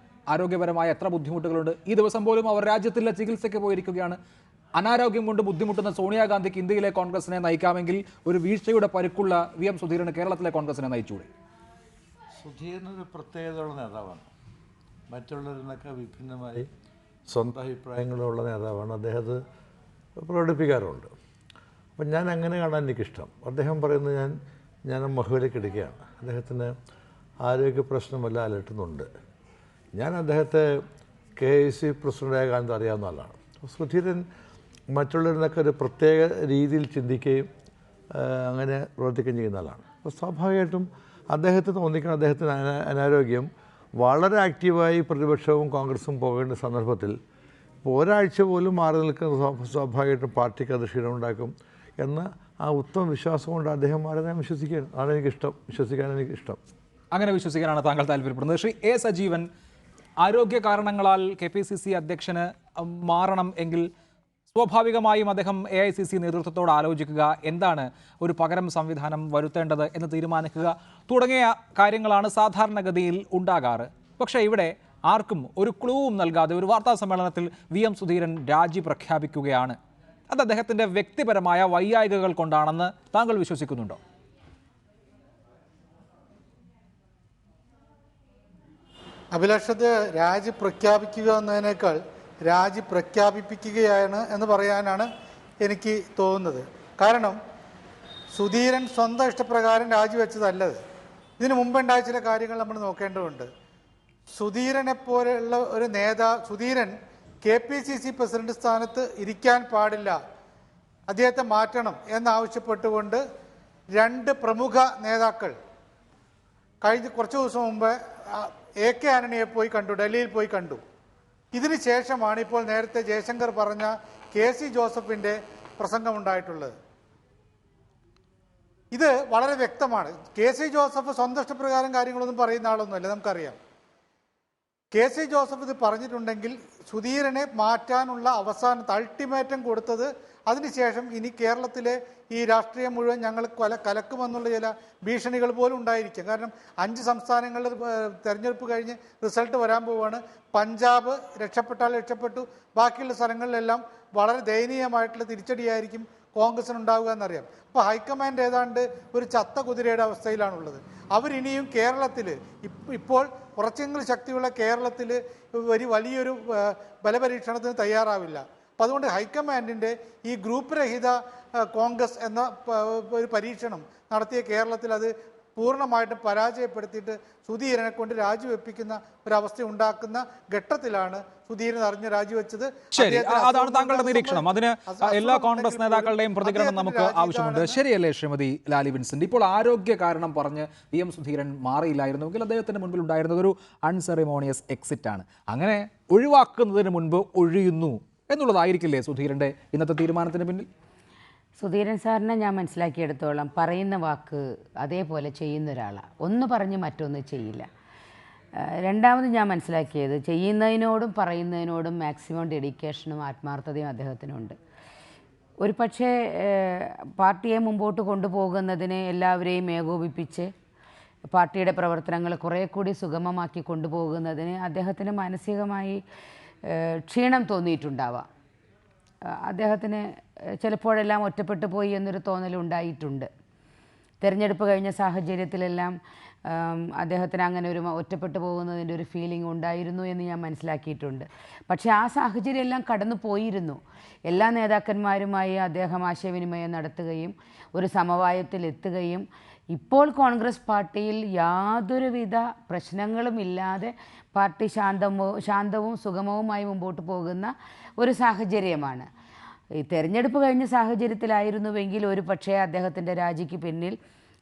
ആരോഗ്യപരമായ എത്ര ബുദ്ധിമുട്ടുകളുണ്ട്. ഈ ദിവസം പോലും അവർ രാജ്യത്തിലെ ചികിത്സയ്ക്ക് പോയിരിക്കുകയാണ്. അനാരോഗ്യം കൊണ്ട് ബുദ്ധിമുട്ടുന്ന സോണിയാഗാന്ധിക്ക് ഇന്ത്യയിലെ കോൺഗ്രസിനെ നയിക്കാമെങ്കിൽ ഒരു വീഴ്ചയുടെ പരുക്കുള്ള VM സുധീരന് കേരളത്തിലെ കോൺഗ്രസിനെ നയിച്ചൂടെ? സുധീരനൊരു പ്രത്യേകതയുള്ള നേതാവാണ്. മറ്റുള്ളവരിൽ നിന്നൊക്കെ വിഭിന്നമായി സ്വന്തം അഭിപ്രായങ്ങളുള്ള നേതാവാണ്. അദ്ദേഹത്തെ പ്രകടിപ്പിക്കാറുണ്ട്. അപ്പം ഞാൻ അങ്ങനെ കാണാൻ എനിക്കിഷ്ടം. അദ്ദേഹം പറയുന്നത് ഞാൻ മഹുവിലേക്ക് എടുക്കുകയാണ്. അദ്ദേഹത്തിന് ആരോഗ്യ പ്രശ്നമല്ല അലട്ടുന്നുണ്ട്. ഞാൻ അദ്ദേഹത്തെ KIC പ്രസിഡൻ്റായ കാലത്ത് അറിയാവുന്ന ആളാണ്. സുധീരൻ മറ്റുള്ളവരിൽ നിന്നൊക്കെ ഒരു പ്രത്യേക രീതിയിൽ ചിന്തിക്കുകയും അങ്ങനെ പ്രവർത്തിക്കുകയും ചെയ്യുന്ന ആളാണ്. അപ്പോൾ സ്വാഭാവികമായിട്ടും അദ്ദേഹത്തിന് തോന്നിക്കണം അദ്ദേഹത്തിന് അനാരോഗ്യം വളരെ ആക്റ്റീവായി പ്രതിപക്ഷവും കോൺഗ്രസും പോകേണ്ട സന്ദർഭത്തിൽ ഇപ്പോൾ ഒരാഴ്ച പോലും മാറി നിൽക്കുന്ന സ്വാഭാവികമായിട്ടും പാർട്ടിക്ക് അത് ക്ഷീണമുണ്ടാക്കും എന്ന ആ ഉത്തമ വിശ്വാസം കൊണ്ട് അദ്ദേഹം മാറി ഞാൻ വിശ്വസിക്കാൻ ആണ് എനിക്കിഷ്ടം, വിശ്വസിക്കാൻ എനിക്കിഷ്ടം. അങ്ങനെ വിശ്വസിക്കാനാണ് താങ്കൾ താല്പര്യപ്പെടുന്നത്. ശ്രീ A സജീവൻ, ആരോഗ്യ കാരണങ്ങളാൽ KPCC അധ്യക്ഷന് മാറണം എങ്കിൽ സ്വാഭാവികമായും അദ്ദേഹം AICC നേതൃത്വത്തോട് ആലോചിക്കുക, എന്താണ് ഒരു പകരം സംവിധാനം വരുത്തേണ്ടത് എന്ന് തീരുമാനിക്കുക തുടങ്ങിയ കാര്യങ്ങളാണ് സാധാരണഗതിയിൽ ഉണ്ടാകാറ്. പക്ഷേ ഇവിടെ ആർക്കും ഒരു ക്ലൂവും നൽകാതെ ഒരു വാർത്താ സമ്മേളനത്തിൽ VM സുധീരൻ രാജി പ്രഖ്യാപിക്കുകയാണ്. അത് അദ്ദേഹത്തിൻ്റെ വ്യക്തിപരമായ വൈയായികകൾ കൊണ്ടാണെന്ന് താങ്കൾ വിശ്വസിക്കുന്നുണ്ടോ? അഭിലാഷത് രാജി പ്രഖ്യാപിക്കുക എന്നതിനേക്കാൾ രാജി പ്രഖ്യാപിപ്പിക്കുകയാണ് എന്ന് പറയാനാണ് എനിക്ക് തോന്നുന്നത്. കാരണം സുധീരൻ സ്വന്തം ഇഷ്ടപ്രകാരം രാജിവെച്ചതല്ലത്. ഇതിനു മുമ്പുണ്ടായ ചില കാര്യങ്ങൾ നമ്മൾ നോക്കേണ്ടതുണ്ട്. സുധീരനെ പോലെയുള്ള ഒരു സുധീരൻ KPCC പ്രസിഡന്റ് സ്ഥാനത്ത് ഇരിക്കാൻ പാടില്ല, അദ്ദേഹത്തെ മാറ്റണം എന്നാവശ്യപ്പെട്ടുകൊണ്ട് 2 പ്രമുഖ നേതാക്കൾ കഴിഞ്ഞ കുറച്ച് ദിവസം മുമ്പ് AK ആന്റണിയെ പോയി കണ്ടു, ഡൽഹിയിൽ പോയി കണ്ടു. ഇതിന് ശേഷമാണ് ഇപ്പോൾ നേരത്തെ ജയശങ്കർ പറഞ്ഞ KC ജോസഫിൻ്റെ പ്രസംഗമുണ്ടായിട്ടുള്ളത്. ഇത് വളരെ വ്യക്തമാണ്. KC ജോസഫ് സ്വന്തം ഇഷ്ടപ്രകാരം കാര്യങ്ങളൊന്നും പറയുന്ന ആളൊന്നുമല്ല, നമുക്കറിയാം. KC ജോസഫ് ഇത് പറഞ്ഞിട്ടുണ്ടെങ്കിൽ സുധീരനെ മാറ്റാനുള്ള അവസാനത്തെ അൾട്ടിമേറ്റം കൊടുത്തത് അതിനുശേഷം ഇനി കേരളത്തിലെ ഈ രാഷ്ട്രീയം മുഴുവൻ ഞങ്ങൾ കലക്കുമെന്നുള്ള ചില ഭീഷണികൾ പോലും ഉണ്ടായിരിക്കും. കാരണം 5 സംസ്ഥാനങ്ങളിൽ തെരഞ്ഞെടുപ്പ് കഴിഞ്ഞ് റിസൾട്ട് വരാൻ പോവുകയാണ്. പഞ്ചാബ് രക്ഷപ്പെട്ടാൽ രക്ഷപ്പെട്ടു, ബാക്കിയുള്ള സ്ഥലങ്ങളിലെല്ലാം വളരെ ദയനീയമായിട്ടുള്ള തിരിച്ചടിയായിരിക്കും കോൺഗ്രസിനുണ്ടാവുക എന്നറിയാം. അപ്പോൾ ഹൈക്കമാൻഡ് ഏതാണ്ട് ഒരു ചത്ത കുതിരയുടെ അവസ്ഥയിലാണുള്ളത്. അവരിനിയും കേരളത്തിൽ ഇപ്പോൾ കുറച്ചെങ്കിലും ശക്തിയുള്ള കേരളത്തിൽ വലിയൊരു ബലപരീക്ഷണത്തിന് തയ്യാറാവില്ല. അപ്പം അതുകൊണ്ട് ഹൈക്കമാൻഡിൻ്റെ ഈ ഗ്രൂപ്പ് രഹിത കോൺഗ്രസ് എന്ന ഒരു പരീക്ഷണം നടത്തിയ കേരളത്തിൽ അത് പൂർണ്ണമായിട്ടും പരാജയപ്പെടുത്തിയിട്ട് സുധീരനെ കൊണ്ട് രാജിവെപ്പിക്കുന്ന ഒരവസ്ഥ ഉണ്ടാക്കുന്ന ഘട്ടത്തിലാണ് സുധീരൻ അറിഞ്ഞ് രാജിവെച്ചത്. ശരി, അതാണ് താങ്കളുടെ നിരീക്ഷണം. അതിന് എല്ലാ കോൺഗ്രസ് നേതാക്കളുടെയും പ്രതികരണം നമുക്ക് ആവശ്യമുണ്ട്. ശരിയല്ലേ ശ്രീമതി ലാലി വിൻസെന്റ്? ഇപ്പോൾ ആരോഗ്യ കാരണം പറഞ്ഞ് VM സുധീരൻ മാറിയില്ലായിരുന്നുവെങ്കിൽ അദ്ദേഹത്തിന് മുൻപിൽ ഉണ്ടായിരുന്നത് ഒരു അൺസെറിമോണിയസ് എക്സിറ്റ് ആണ്. അങ്ങനെ ഒഴിവാക്കുന്നതിന് മുൻപ് ഒഴിയുന്നു എന്നുള്ളതായിരിക്കില്ലേ സുധീരന്റെ ഇന്നത്തെ തീരുമാനത്തിന് പിന്നിൽ? സുധീരൻ സാറിനെ ഞാൻ മനസ്സിലാക്കിയെടുത്തോളം പറയുന്ന വാക്ക് അതേപോലെ ചെയ്യുന്ന ഒരാളാണ്. ഒന്ന് പറഞ്ഞ് മറ്റൊന്ന് ചെയ്യില്ല. രണ്ടാമത് ഞാൻ മനസ്സിലാക്കിയത് ചെയ്യുന്നതിനോടും പറയുന്നതിനോടും മാക്സിമം ഡെഡിക്കേഷനും ആത്മാർത്ഥതയും അദ്ദേഹത്തിനുണ്ട്. ഒരു പക്ഷേ പാർട്ടിയെ മുമ്പോട്ട് കൊണ്ടുപോകുന്നതിന് എല്ലാവരെയും ഏകോപിപ്പിച്ച് പാർട്ടിയുടെ പ്രവർത്തനങ്ങൾ കുറേ കൂടി സുഗമമാക്കി കൊണ്ടുപോകുന്നതിന് അദ്ദേഹത്തിന് മാനസികമായി ക്ഷീണം തോന്നിയിട്ടുണ്ടാവാം. അദ്ദേഹത്തിന് ചിലപ്പോഴെല്ലാം ഒറ്റപ്പെട്ടു പോയി എന്നൊരു തോന്നലുണ്ടായിട്ടുണ്ട്. തിരഞ്ഞെടുപ്പ് കഴിഞ്ഞ സാഹചര്യത്തിലെല്ലാം അദ്ദേഹത്തിന് അങ്ങനെ ഒരു ഒറ്റപ്പെട്ടു പോകുന്നതിൻ്റെ ഒരു ഫീലിംഗ് ഉണ്ടായിരുന്നു എന്ന് ഞാൻ മനസ്സിലാക്കിയിട്ടുണ്ട്. പക്ഷേ ആ സാഹചര്യം എല്ലാം കടന്നു പോയിരുന്നു. എല്ലാ നേതാക്കന്മാരുമായി അദ്ദേഹം ആശയവിനിമയം നടത്തുകയും ഒരു സമവായത്തിലെത്തുകയും ഇപ്പോൾ കോൺഗ്രസ് പാർട്ടിയിൽ യാതൊരുവിധ പ്രശ്നങ്ങളുമില്ലാതെ പാർട്ടി ശാന്തവും സുഗമവുമായി മുമ്പോട്ട് പോകുന്ന ഒരു സാഹചര്യമാണ്. ഈ തെരഞ്ഞെടുപ്പ് കഴിഞ്ഞ സാഹചര്യത്തിലായിരുന്നുവെങ്കിൽ ഒരു പക്ഷേ അദ്ദേഹത്തിൻ്റെ രാജിക്ക് പിന്നിൽ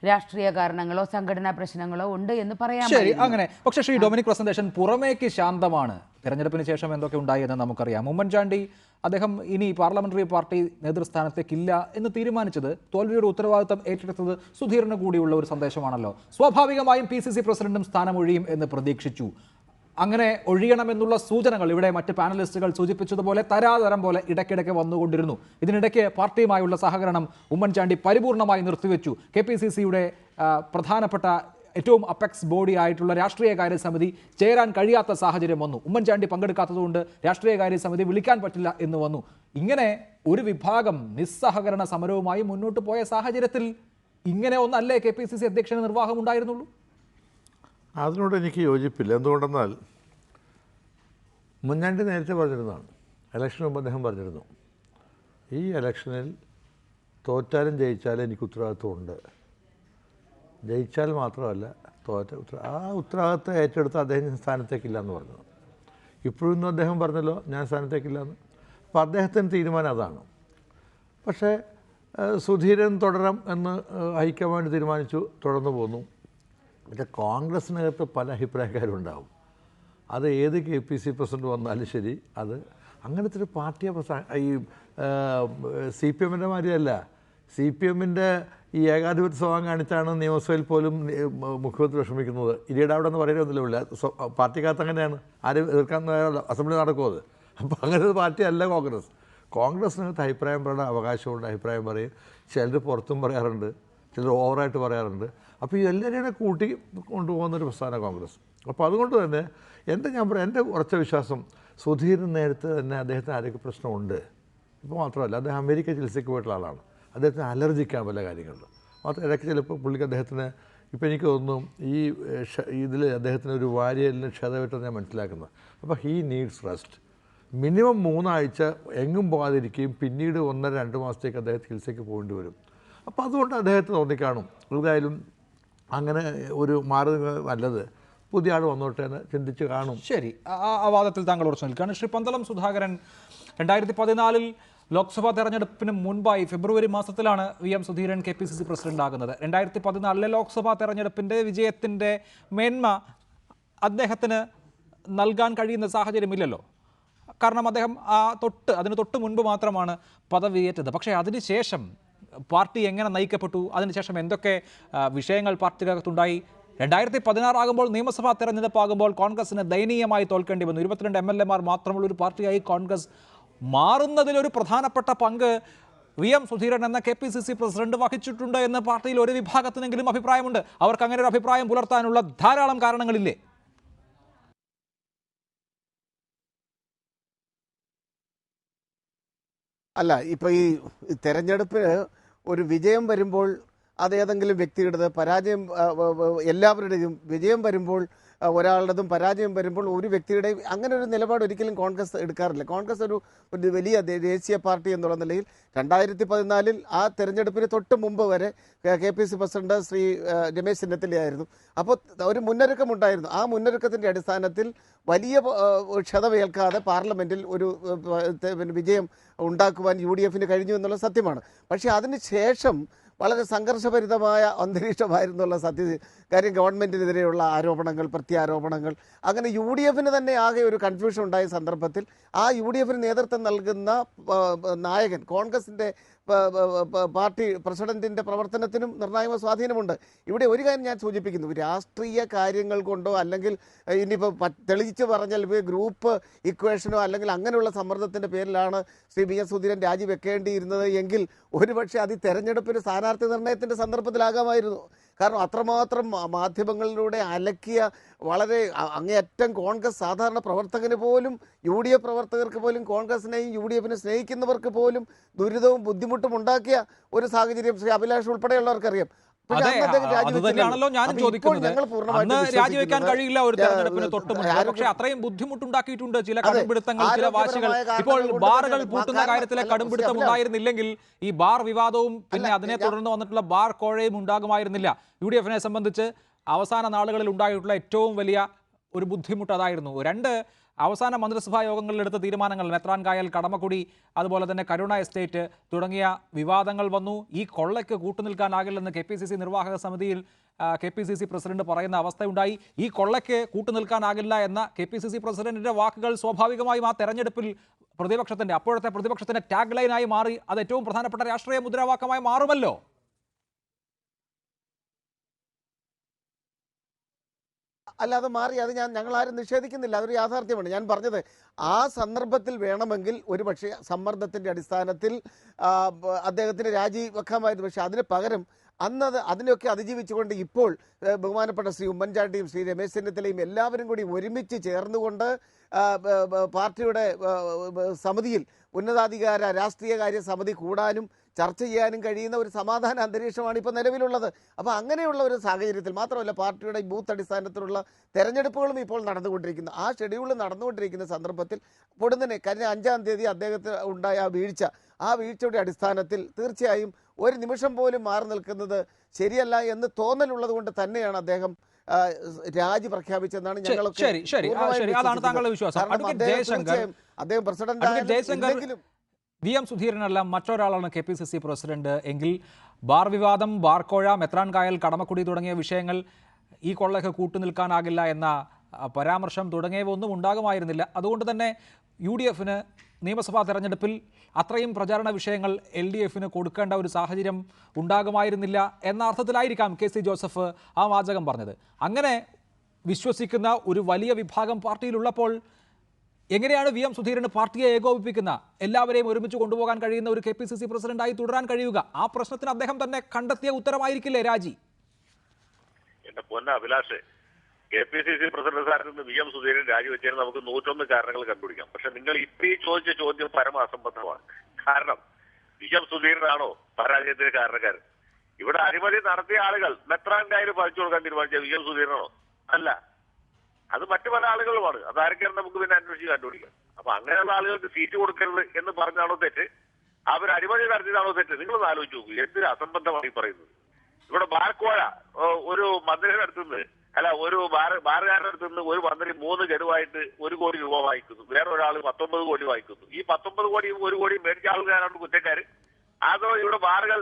രാഷ്ട്രീയ കാരണങ്ങളോ സംഘടനാ പ്രശ്നങ്ങളോ ഉണ്ട് എന്ന് പറയാം. ശരി, അങ്ങനെ. പക്ഷേ ശ്രീ ഡൊമിനിക് പ്രസന്റേഷൻ പുറമേക്ക് ശാന്തമാണ്. തെരഞ്ഞെടുപ്പിന് ശേഷം എന്തൊക്കെ ഉണ്ടായി എന്ന് നമുക്കറിയാം. ഉമ്മൻചാണ്ടി അദ്ദേഹം ഇനി പാർലമെന്ററി പാർട്ടി നേതൃസ്ഥാനത്തേക്കില്ല എന്ന് തീരുമാനിച്ചത്, തോൽവിയുടെ ഉത്തരവാദിത്തം ഏറ്റെടുത്തത് സുധീറിന് കൂടിയുള്ള ഒരു സന്ദേശമാണല്ലോ. സ്വാഭാവികമായും PCC പ്രസിഡന്റും സ്ഥാനം ഒഴിയും എന്ന് പ്രതീക്ഷിച്ചു. അങ്ങനെ ഒഴിയണമെന്നുള്ള സൂചനകൾ ഇവിടെ മറ്റ് പാനലിസ്റ്റുകൾ സൂചിപ്പിച്ചതുപോലെ തരാതരം പോലെ ഇടയ്ക്കിടയ്ക്ക് വന്നുകൊണ്ടിരുന്നു. ഇതിനിടയ്ക്ക് പാർട്ടിയുമായുള്ള സഹകരണം ഉമ്മൻചാണ്ടി പരിപൂർണമായി നിർത്തിവെച്ചു. KPCCയുടെ പ്രധാനപ്പെട്ട ഏറ്റവും അപ്പെക്സ് ബോഡി ആയിട്ടുള്ള രാഷ്ട്രീയകാര്യ സമിതി ചേരാൻ കഴിയാത്ത സാഹചര്യം വന്നു. ഉമ്മൻചാണ്ടി പങ്കെടുക്കാത്തതുകൊണ്ട് രാഷ്ട്രീയകാര്യ സമിതി വിളിക്കാൻ പറ്റില്ല എന്ന് വന്നു. ഇങ്ങനെ ഒരു വിഭാഗം നിസ്സഹകരണ സമരവുമായി മുന്നോട്ട് പോയ സാഹചര്യത്തിൽ ഇങ്ങനെ ഒന്നല്ലേ KPCC അധ്യക്ഷന് നിർവാഹം ഉണ്ടായിരുന്നുള്ളൂ? അതിനോട് എനിക്ക് യോജിപ്പില്ല. എന്തുകൊണ്ടെന്നാൽ ഉമ്മൻചാണ്ടി നേരത്തെ പറഞ്ഞിരുന്നതാണ്, ഇലക്ഷന് മുമ്പ് അദ്ദേഹം പറഞ്ഞിരുന്നു, ഈ ഇലക്ഷനിൽ തോറ്റാലും ജയിച്ചാലും എനിക്ക് ഉത്തരവാദിത്വമുണ്ട്. ജയിച്ചാൽ മാത്രമല്ല ആ ഉത്തരവാദിത്വം ഏറ്റെടുത്ത് അദ്ദേഹം സ്ഥാനത്തേക്കില്ല എന്ന് പറഞ്ഞത്. ഇപ്പോഴൊന്നും അദ്ദേഹം പറഞ്ഞല്ലോ ഞാൻ സ്ഥാനത്തേക്കില്ല എന്ന്. അപ്പോൾ അദ്ദേഹത്തിൻ്റെ തീരുമാനം അതാണ്. പക്ഷേ സുധീരൻ തുടരാം എന്ന് ഹൈക്കമാൻഡ് തീരുമാനിച്ചു, തുടർന്നു പോന്നു. പക്ഷേ കോൺഗ്രസിനകത്ത് പല അഭിപ്രായക്കാരുണ്ടാവും. അത് ഏത് KPC പ്രസിഡന്റ് വന്നാലും ശരി, അത് അങ്ങനത്തെ ഒരു പാർട്ടിയെ ഈ CPMൻ്റെ മാതിരിയല്ല. CPMൻ്റെ ഈ ഏകാധിപത്യ സ്വഭാവം കാണിച്ചാണ് നിയമസഭയിൽ പോലും മുഖ്യമന്ത്രി വിഷമിക്കുന്നത്. ഇരിയുടെ അവിടെ നിന്ന് പറയുന്നൊന്നുമില്ല. പാർട്ടിക്കകത്ത് അങ്ങനെയാണ്, ആരും എതിർക്കാൻ അസംബ്ലി നടക്കുമോ അത്. അപ്പോൾ അങ്ങനെ ഒരു പാർട്ടിയല്ല കോൺഗ്രസ്. കോൺഗ്രസിനകത്ത് അഭിപ്രായം പറയേണ്ട അവകാശമുണ്ട്, അഭിപ്രായം പറയും. ചിലർ പുറത്തും പറയാറുണ്ട്, ചിലർ ഓവറായിട്ട് പറയാറുണ്ട്. അപ്പോൾ ഈ എല്ലാവരെയും കൂട്ടി കൊണ്ടുപോകുന്നൊരു പ്രസ്ഥാനം കോൺഗ്രസ്. അപ്പോൾ അതുകൊണ്ട് തന്നെ എൻ്റെ ഉറച്ച വിശ്വാസം സുധീരൻ നേരത്തെ തന്നെ അദ്ദേഹത്തിന് ആരോഗ്യ പ്രശ്നമുണ്ട്. ഇപ്പോൾ മാത്രമല്ല, അദ്ദേഹം അമേരിക്ക ചികിത്സയ്ക്ക് പോയിട്ടുള്ള ആളാണ്. അദ്ദേഹത്തിന് അലർജിക്കാണ് പല കാര്യങ്ങളിലും. മാത്രം ഇടയ്ക്ക് ചിലപ്പോൾ പുള്ളിക്ക് അദ്ദേഹത്തിന് ഇപ്പോൾ എനിക്ക് തോന്നുന്നു ഇതിൽ അദ്ദേഹത്തിന് ഒരു വാരിയലിന് ക്ഷതമായിട്ടാണ് ഞാൻ മനസ്സിലാക്കുന്നത്. അപ്പോൾ ഹീ നീഡ്സ് റെസ്റ്റ്. മിനിമം 3 ആഴ്ച എങ്ങും പോകാതിരിക്കുകയും പിന്നീട് 1-2 മാസത്തേക്ക് അദ്ദേഹം ചികിത്സയ്ക്ക് പോകേണ്ടി വരും. അപ്പോൾ അതുകൊണ്ട് അദ്ദേഹത്തിന് തോന്നിക്കാണും എന്തായാലും അങ്ങനെ ഒരു മാറുക നല്ലത്, പുതിയ ആൾ വന്നോട്ടെ എന്ന് ചിന്തിച്ച് കാണും. ശരി, ആ വാദത്തിൽ താങ്കൾ ഉറച്ചു നിൽക്കുകയാണ്. ശ്രീ പന്തളം സുധാകരൻ, 2014 ലോക്സഭാ തെരഞ്ഞെടുപ്പിന് മുൻപായി ഫെബ്രുവരി മാസത്തിലാണ് VM സുധീരൻ KPCC പ്രസിഡന്റ് ആകുന്നത്. 2014 ലോക്സഭാ തെരഞ്ഞെടുപ്പിൻ്റെ വിജയത്തിൻ്റെ മേന്മ അദ്ദേഹത്തിന് നൽകാൻ കഴിയുന്ന സാഹചര്യമില്ലല്ലോ. കാരണം അദ്ദേഹം അതിന് തൊട്ട് മുൻപ് മാത്രമാണ് പദവിയേറ്റത്. പക്ഷേ അതിനുശേഷം പാർട്ടി എങ്ങനെ നയിക്കപ്പെട്ടു, അതിനുശേഷം എന്തൊക്കെ വിഷയങ്ങൾ പാർട്ടിക്കകത്തുണ്ടായി. 2016 ആകുമ്പോൾ നിയമസഭാ തെരഞ്ഞെടുപ്പാകുമ്പോൾ കോൺഗ്രസിന് ദയനീയമായി തോൽക്കേണ്ടി വന്നു. 22 MLA മാർ മാത്രമുള്ള ഒരു പാർട്ടിയായി കോൺഗ്രസ് മാറുന്നതിലൊരു പ്രധാനപ്പെട്ട പങ്ക് VM സുധീരൻ എന്ന KPCC പ്രസിഡന്റ് വഹിച്ചിട്ടുണ്ട് എന്ന് പാർട്ടിയിൽ ഒരു വിഭാഗത്തിനെങ്കിലും അഭിപ്രായമുണ്ട്. അവർക്ക് അങ്ങനെ ഒരു അഭിപ്രായം പുലർത്താനുള്ള ധാരാളം കാരണങ്ങളില്ലേ? അല്ല, ഇപ്പോൾ ഈ തെരഞ്ഞെടുപ്പിന് ഒരു വിജയം വരുമ്പോൾ അതേതെങ്കിലും വ്യക്തിയുടേത്, പരാജയം എല്ലാവരുടെയും വിജയം വരുമ്പോൾ ഒരാളുടേതും പരാജയം വരുമ്പോൾ ഒരു വ്യക്തിയുടെയും അങ്ങനെ ഒരു നിലപാട് ഒരിക്കലും കോൺഗ്രസ് എടുക്കാറില്ല. കോൺഗ്രസ് ഒരു വലിയ ദേശീയ പാർട്ടി എന്നുള്ള നിലയിൽ 2014 ആ തെരഞ്ഞെടുപ്പിന് തൊട്ട് മുമ്പ് വരെ KPC പ്രസിഡന്റ് ശ്രീ രമേശ് ചെന്നിത്തലയായിരുന്നു. അപ്പോൾ ഒരു മുന്നൊരുക്കമുണ്ടായിരുന്നു. ആ മുന്നൊരുക്കത്തിൻ്റെ അടിസ്ഥാനത്തിൽ വലിയ ക്ഷതമേൽക്കാതെ പാർലമെൻറ്റിൽ ഒരു വിജയം ഉണ്ടാക്കുവാൻ UDFന് കഴിഞ്ഞു എന്നുള്ള സത്യമാണ്. പക്ഷേ അതിന് ശേഷം വളരെ സംഘർഷഭരിതമായ അന്തരീക്ഷമായിരുന്നുള്ള കാര്യം ഗവൺമെൻറ്റിനെതിരെയുള്ള ആരോപണങ്ങൾ, പ്രത്യാരോപണങ്ങൾ, അങ്ങനെ UDFന് തന്നെ ആകെ ഒരു കൺഫ്യൂഷൻ ഉണ്ടായ സന്ദർഭത്തിൽ ആ UDFന് നേതൃത്വം നൽകുന്ന നായകൻ കോൺഗ്രസിൻ്റെ പാർട്ടി പ്രസിഡന്റിൻ്റെ പ്രവർത്തനത്തിനും നിർണായക സ്വാധീനമുണ്ട്. ഇവിടെ ഒരു കാര്യം ഞാൻ സൂചിപ്പിക്കുന്നു, രാഷ്ട്രീയ കാര്യങ്ങൾ കൊണ്ടോ അല്ലെങ്കിൽ ഇനിയിപ്പോൾ തെളിയിച്ച് പറഞ്ഞാൽ ഗ്രൂപ്പ് ഇക്വേഷനോ അല്ലെങ്കിൽ അങ്ങനെയുള്ള സമ്മർദ്ദത്തിൻ്റെ പേരിലാണ് ശ്രീ VM സുധീരൻ രാജിവെക്കേണ്ടിയിരുന്നത് എങ്കിൽ ഒരുപക്ഷെ അത് തെരഞ്ഞെടുപ്പിന് സ്ഥാനാർത്ഥി നിർണയത്തിൻ്റെ സന്ദർഭത്തിലാകാമായിരുന്നു. കാരണം അത്രമാത്രം മാധ്യമങ്ങളിലൂടെ അലക്കിയ വളരെ അങ്ങേയറ്റം കോൺഗ്രസ് സാധാരണ പ്രവർത്തകന് പോലും UDF പ്രവർത്തകർക്ക് പോലും കോൺഗ്രസിനെയും UDFനെ സ്നേഹിക്കുന്നവർക്ക് പോലും ദുരിതവും ബുദ്ധിമുട്ടും ഉണ്ടാക്കിയ ഒരു സാഹചര്യം ശ്രീ അഭിലാഷ് ഉൾപ്പെടെയുള്ളവർക്കറിയാം. അതുതന്നെയാണല്ലോ ഞാനും ചോദിക്കുന്നത്. അന്ന് രാജിവെക്കാൻ കഴിയില്ല ഒരു തെരഞ്ഞെടുപ്പിന് തൊട്ട് മുമ്പ്. പക്ഷേ അത്രയും ബുദ്ധിമുട്ടുണ്ടാക്കിയിട്ടുണ്ട് ചില കടുംപിടുത്തങ്ങൾ, ചില വാശികൾ. ഇപ്പോൾ ബാറുകൾ പൂട്ടുന്ന കാര്യത്തിലെ കടുംപിടുത്തം ഉണ്ടായിരുന്നില്ലെങ്കിൽ ഈ ബാർ വിവാദവും പിന്നെ അതിനെ തുടർന്ന് വന്നിട്ടുള്ള ബാർ കോഴയും ഉണ്ടാകുമായിരുന്നില്ല. UDFനെ സംബന്ധിച്ച് അവസാന നാളുകളിൽ ഉണ്ടായിട്ടുള്ള ഏറ്റവും വലിയ ഒരു ബുദ്ധിമുട്ട് അതായിരുന്നു. അവസാന മന്ത്രിസഭാ യോഗങ്ങളിൽ എടുത്ത തീരുമാനങ്ങൾ, മെത്രാൻകായൽ, കടമക്കുടി, അതുപോലെ തന്നെ കരുണ എസ്റ്റേറ്റ് തുടങ്ങിയ വിവാദങ്ങൾ വന്നു. ഈ കൊള്ളയ്ക്ക് കൂട്ടുനിൽക്കാനാകില്ലെന്ന് KPCC നിർവാഹക സമിതിയിൽ KPCC പ്രസിഡന്റ് പറയുന്ന അവസ്ഥയുണ്ടായി. ഈ കൊള്ളയ്ക്ക് കൂട്ടുനിൽക്കാനാകില്ല എന്ന KPCC പ്രസിഡന്റിന്റെ വാക്കുകൾ സ്വാഭാവികമായും ആ തെരഞ്ഞെടുപ്പിൽ അപ്പോഴത്തെ പ്രതിപക്ഷത്തിന്റെ ടാഗ് ലൈനായി മാറി. അത് ഏറ്റവും പ്രധാനപ്പെട്ട രാഷ്ട്രീയ മുദ്രാവാക്യമായി മാറുമല്ലോ. അല്ലാതെ മാറി, അത് ഞങ്ങളാരും നിഷേധിക്കുന്നില്ല, അതൊരു യാഥാർത്ഥ്യമാണ്. ഞാൻ പറഞ്ഞത് ആ സന്ദർഭത്തിൽ വേണമെങ്കിൽ ഒരു പക്ഷേ സമ്മർദ്ദത്തിൻ്റെ അടിസ്ഥാനത്തിൽ അദ്ദേഹത്തിന് രാജിവെക്കാമായിരുന്നു. പക്ഷേ അതിന് പകരം അതിനൊക്കെ അതിജീവിച്ചുകൊണ്ട് ഇപ്പോൾ ബഹുമാനപ്പെട്ട ശ്രീ ഉമ്മൻചാണ്ടിയും ശ്രീ രമേശ് ചെന്നിത്തലയും എല്ലാവരും കൂടി ഒരുമിച്ച് ചേർന്നുകൊണ്ട് പാർട്ടിയുടെ സമിതിയിൽ ഉന്നതാധികാര രാഷ്ട്രീയകാര്യ സമിതി കൂടാനും ചർച്ച ചെയ്യാനും കഴിയുന്ന ഒരു സമാധാന അന്തരീക്ഷമാണ് ഇപ്പോൾ നിലവിലുള്ളത്. അപ്പോൾ അങ്ങനെയുള്ള ഒരു സാഹചര്യത്തിൽ മാത്രമല്ല, പാർട്ടിയുടെ ബൂത്ത് അടിസ്ഥാനത്തിലുള്ള തെരഞ്ഞെടുപ്പുകളും ഇപ്പോൾ നടന്നുകൊണ്ടിരിക്കുന്നു. ആ ഷെഡ്യൂൾ നടന്നുകൊണ്ടിരിക്കുന്ന സന്ദർഭത്തിൽ പൊടുന്നനെ കഴിഞ്ഞ 5-ാം തീയതി അദ്ദേഹത്തിന് ഉണ്ടായ ആ വീഴ്ചയുടെ അടിസ്ഥാനത്തിൽ തീർച്ചയായും ഒരു നിമിഷം പോലും മാറി നിൽക്കുന്നത് ശരിയല്ല എന്ന് തോന്നലുള്ളത് കൊണ്ട് തന്നെയാണ് അദ്ദേഹം രാജി പ്രഖ്യാപിച്ചെന്നാണ് ഞങ്ങളൊക്കെ അദ്ദേഹം പ്രസിഡന്റ്. VM സുധീരനല്ല മറ്റൊരാളാണ് KPCC പ്രസിഡന്റ് എങ്കിൽ ബാർ വിവാദം, ബാർക്കോഴ, മെത്രാൻകായൽ, കടമക്കുടി തുടങ്ങിയ വിഷയങ്ങൾ, ഈ കൊള്ളയ്ക്ക് കൂട്ടുനിൽക്കാനാകില്ല എന്ന പരാമർശം തുടങ്ങിയവ ഒന്നും ഉണ്ടാകുമായിരുന്നില്ല. അതുകൊണ്ട് തന്നെ UDFന് നിയമസഭാ തെരഞ്ഞെടുപ്പിൽ അത്രയും പ്രചാരണ വിഷയങ്ങൾ LDFന് കൊടുക്കേണ്ട ഒരു സാഹചര്യം ഉണ്ടാകുമായിരുന്നില്ല എന്ന അർത്ഥത്തിലായിരിക്കാം KC ജോസഫ് ആ വാചകം പറഞ്ഞത്. അങ്ങനെ വിശ്വസിക്കുന്ന ഒരു വലിയ വിഭാഗം പാർട്ടിയിലുള്ളപ്പോൾ എങ്ങനെയാണ് VM സുധീരന് പാർട്ടിയെ ഏകോപിപ്പിക്കുന്ന, എല്ലാവരെയും ഒരുമിച്ച് കൊണ്ടുപോകാൻ കഴിയുന്ന ഒരു KPCC പ്രസിഡന്റായി തുടരാൻ കഴിയുക? ആ പ്രശ്നത്തിന് അദ്ദേഹം തന്നെ കണ്ടെത്തിയ ഉത്തരമായിരിക്കില്ലേ രാജി? എന്റെ പൊന്ന അഭിലാഷ്, KPCC പ്രസിഡന്റ് സ്ഥാനത്ത് നിന്ന് VM സുധീരൻ രാജിവെച്ചതിന് നമുക്ക് 101 കാരണങ്ങൾ കണ്ടുപിടിക്കാം. പക്ഷെ നിങ്ങൾ ഇപ്പോൾ ഈ ചോദിച്ച ചോദ്യം പരമ അസംബന്ധമാണ്. കാരണം VM സുധീരനാണോ പരാജയത്തിന് കാരണക്കാരൻ? ഇവിടെ അഴിമതി നടത്തിയ ആളുകൾ മെത്രാൻകായൽ പറിച്ചു കൊടുക്കാൻ തീരുമാനിച്ച VM സുധീരനാണോ? അല്ല, അത് മറ്റു പല ആളുകളുമാണ്. അതാരൊക്കെയാണ് നമുക്ക് പിന്നെ അന്വേഷിച്ച് കണ്ടുപിടിക്കാം. അപ്പൊ അങ്ങനെയുള്ള ആളുകൾക്ക് സീറ്റ് കൊടുക്കരുത് എന്ന് പറഞ്ഞാണോ തെറ്റ്? അവർ അഴിമതി നടത്തിയതാണോ തെറ്റ്? നിങ്ങളൊന്ന് ആലോചിച്ച് നോക്കൂ, എന്തൊരു അസംബന്ധമാണ് ഈ പറയുന്നത്. ഇവിടെ ബാർക്കോഴ ഒരു മന്ത്രിയുടെ അടുത്തുനിന്ന് ഒരു ബാറുകാരുടെ അടുത്തുനിന്ന് ഒരു മന്ത്രി 3 ഗഡുവായിട്ട് 1 കോടി രൂപ വാങ്ങിക്കുന്നു, വേറെ ഒരാൾ 19 കോടി വാങ്ങിക്കുന്നു. ഈ 19 കോടിയും 1 കോടിയും മേടിച്ച ആളുകാരാണ് കുറ്റക്കാര്. അതോ ഇവിടെ ബാറുകൾ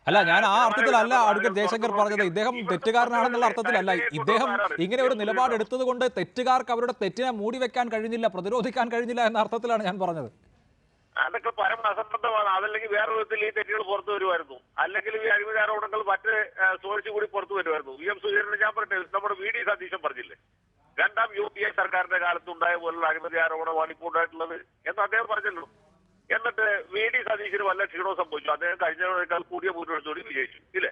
അല്ല, ഞാൻ ആ അർത്ഥത്തിലല്ല അഡ്വക്കേറ്റ് ജയശങ്കർ പറഞ്ഞത്. ഇദ്ദേഹം തെറ്റുകാരനാണെന്നുള്ള അർത്ഥത്തിലല്ല. ഇദ്ദേഹം ഇങ്ങനെ ഒരു നിലപാടെടുത്തത് കൊണ്ട് തെറ്റുകാർക്ക് അവരുടെ തെറ്റിനെ മൂടി വെക്കാൻ കഴിഞ്ഞില്ല, പ്രതിരോധിക്കാൻ കഴിഞ്ഞില്ല എന്ന അർത്ഥത്തിലാണ് ഞാൻ പറഞ്ഞത്. അതൊക്കെ പരമ അസംബന്ധമാണ്. അതല്ലെങ്കിൽ വേറെ വിധത്തിൽ ഈ തെറ്റുകൾ പുറത്തു വരുമായിരുന്നു, അല്ലെങ്കിൽ ഈ അഴിമതി ആരോപണങ്ങൾ മറ്റ് സോഴ്സ് കൂടി പുറത്തു വരുമായിരുന്നു. VM സുധീരനെ ഞാൻ പറയട്ടെ, നമ്മുടെ VD സതീശൻ പറഞ്ഞില്ലേ, 2ാം UPA സർക്കാരിന്റെ കാലത്ത് ഉണ്ടായ പോലുള്ള അഴിമതി ആരോപണമാണ് ഇപ്പോൾ ഉണ്ടായിട്ടുള്ളത് എന്ന് അദ്ദേഹം പറഞ്ഞല്ലോ. എന്നിട്ട് VD സതീശന് വല്ല ക്ഷീണവും സംഭവിച്ചു. അദ്ദേഹം കഴിഞ്ഞതിനേക്കാൾ കൂടിയ ഭൂരിപക്ഷത്തോടെ വിജയിച്ചു ഇല്ലേ?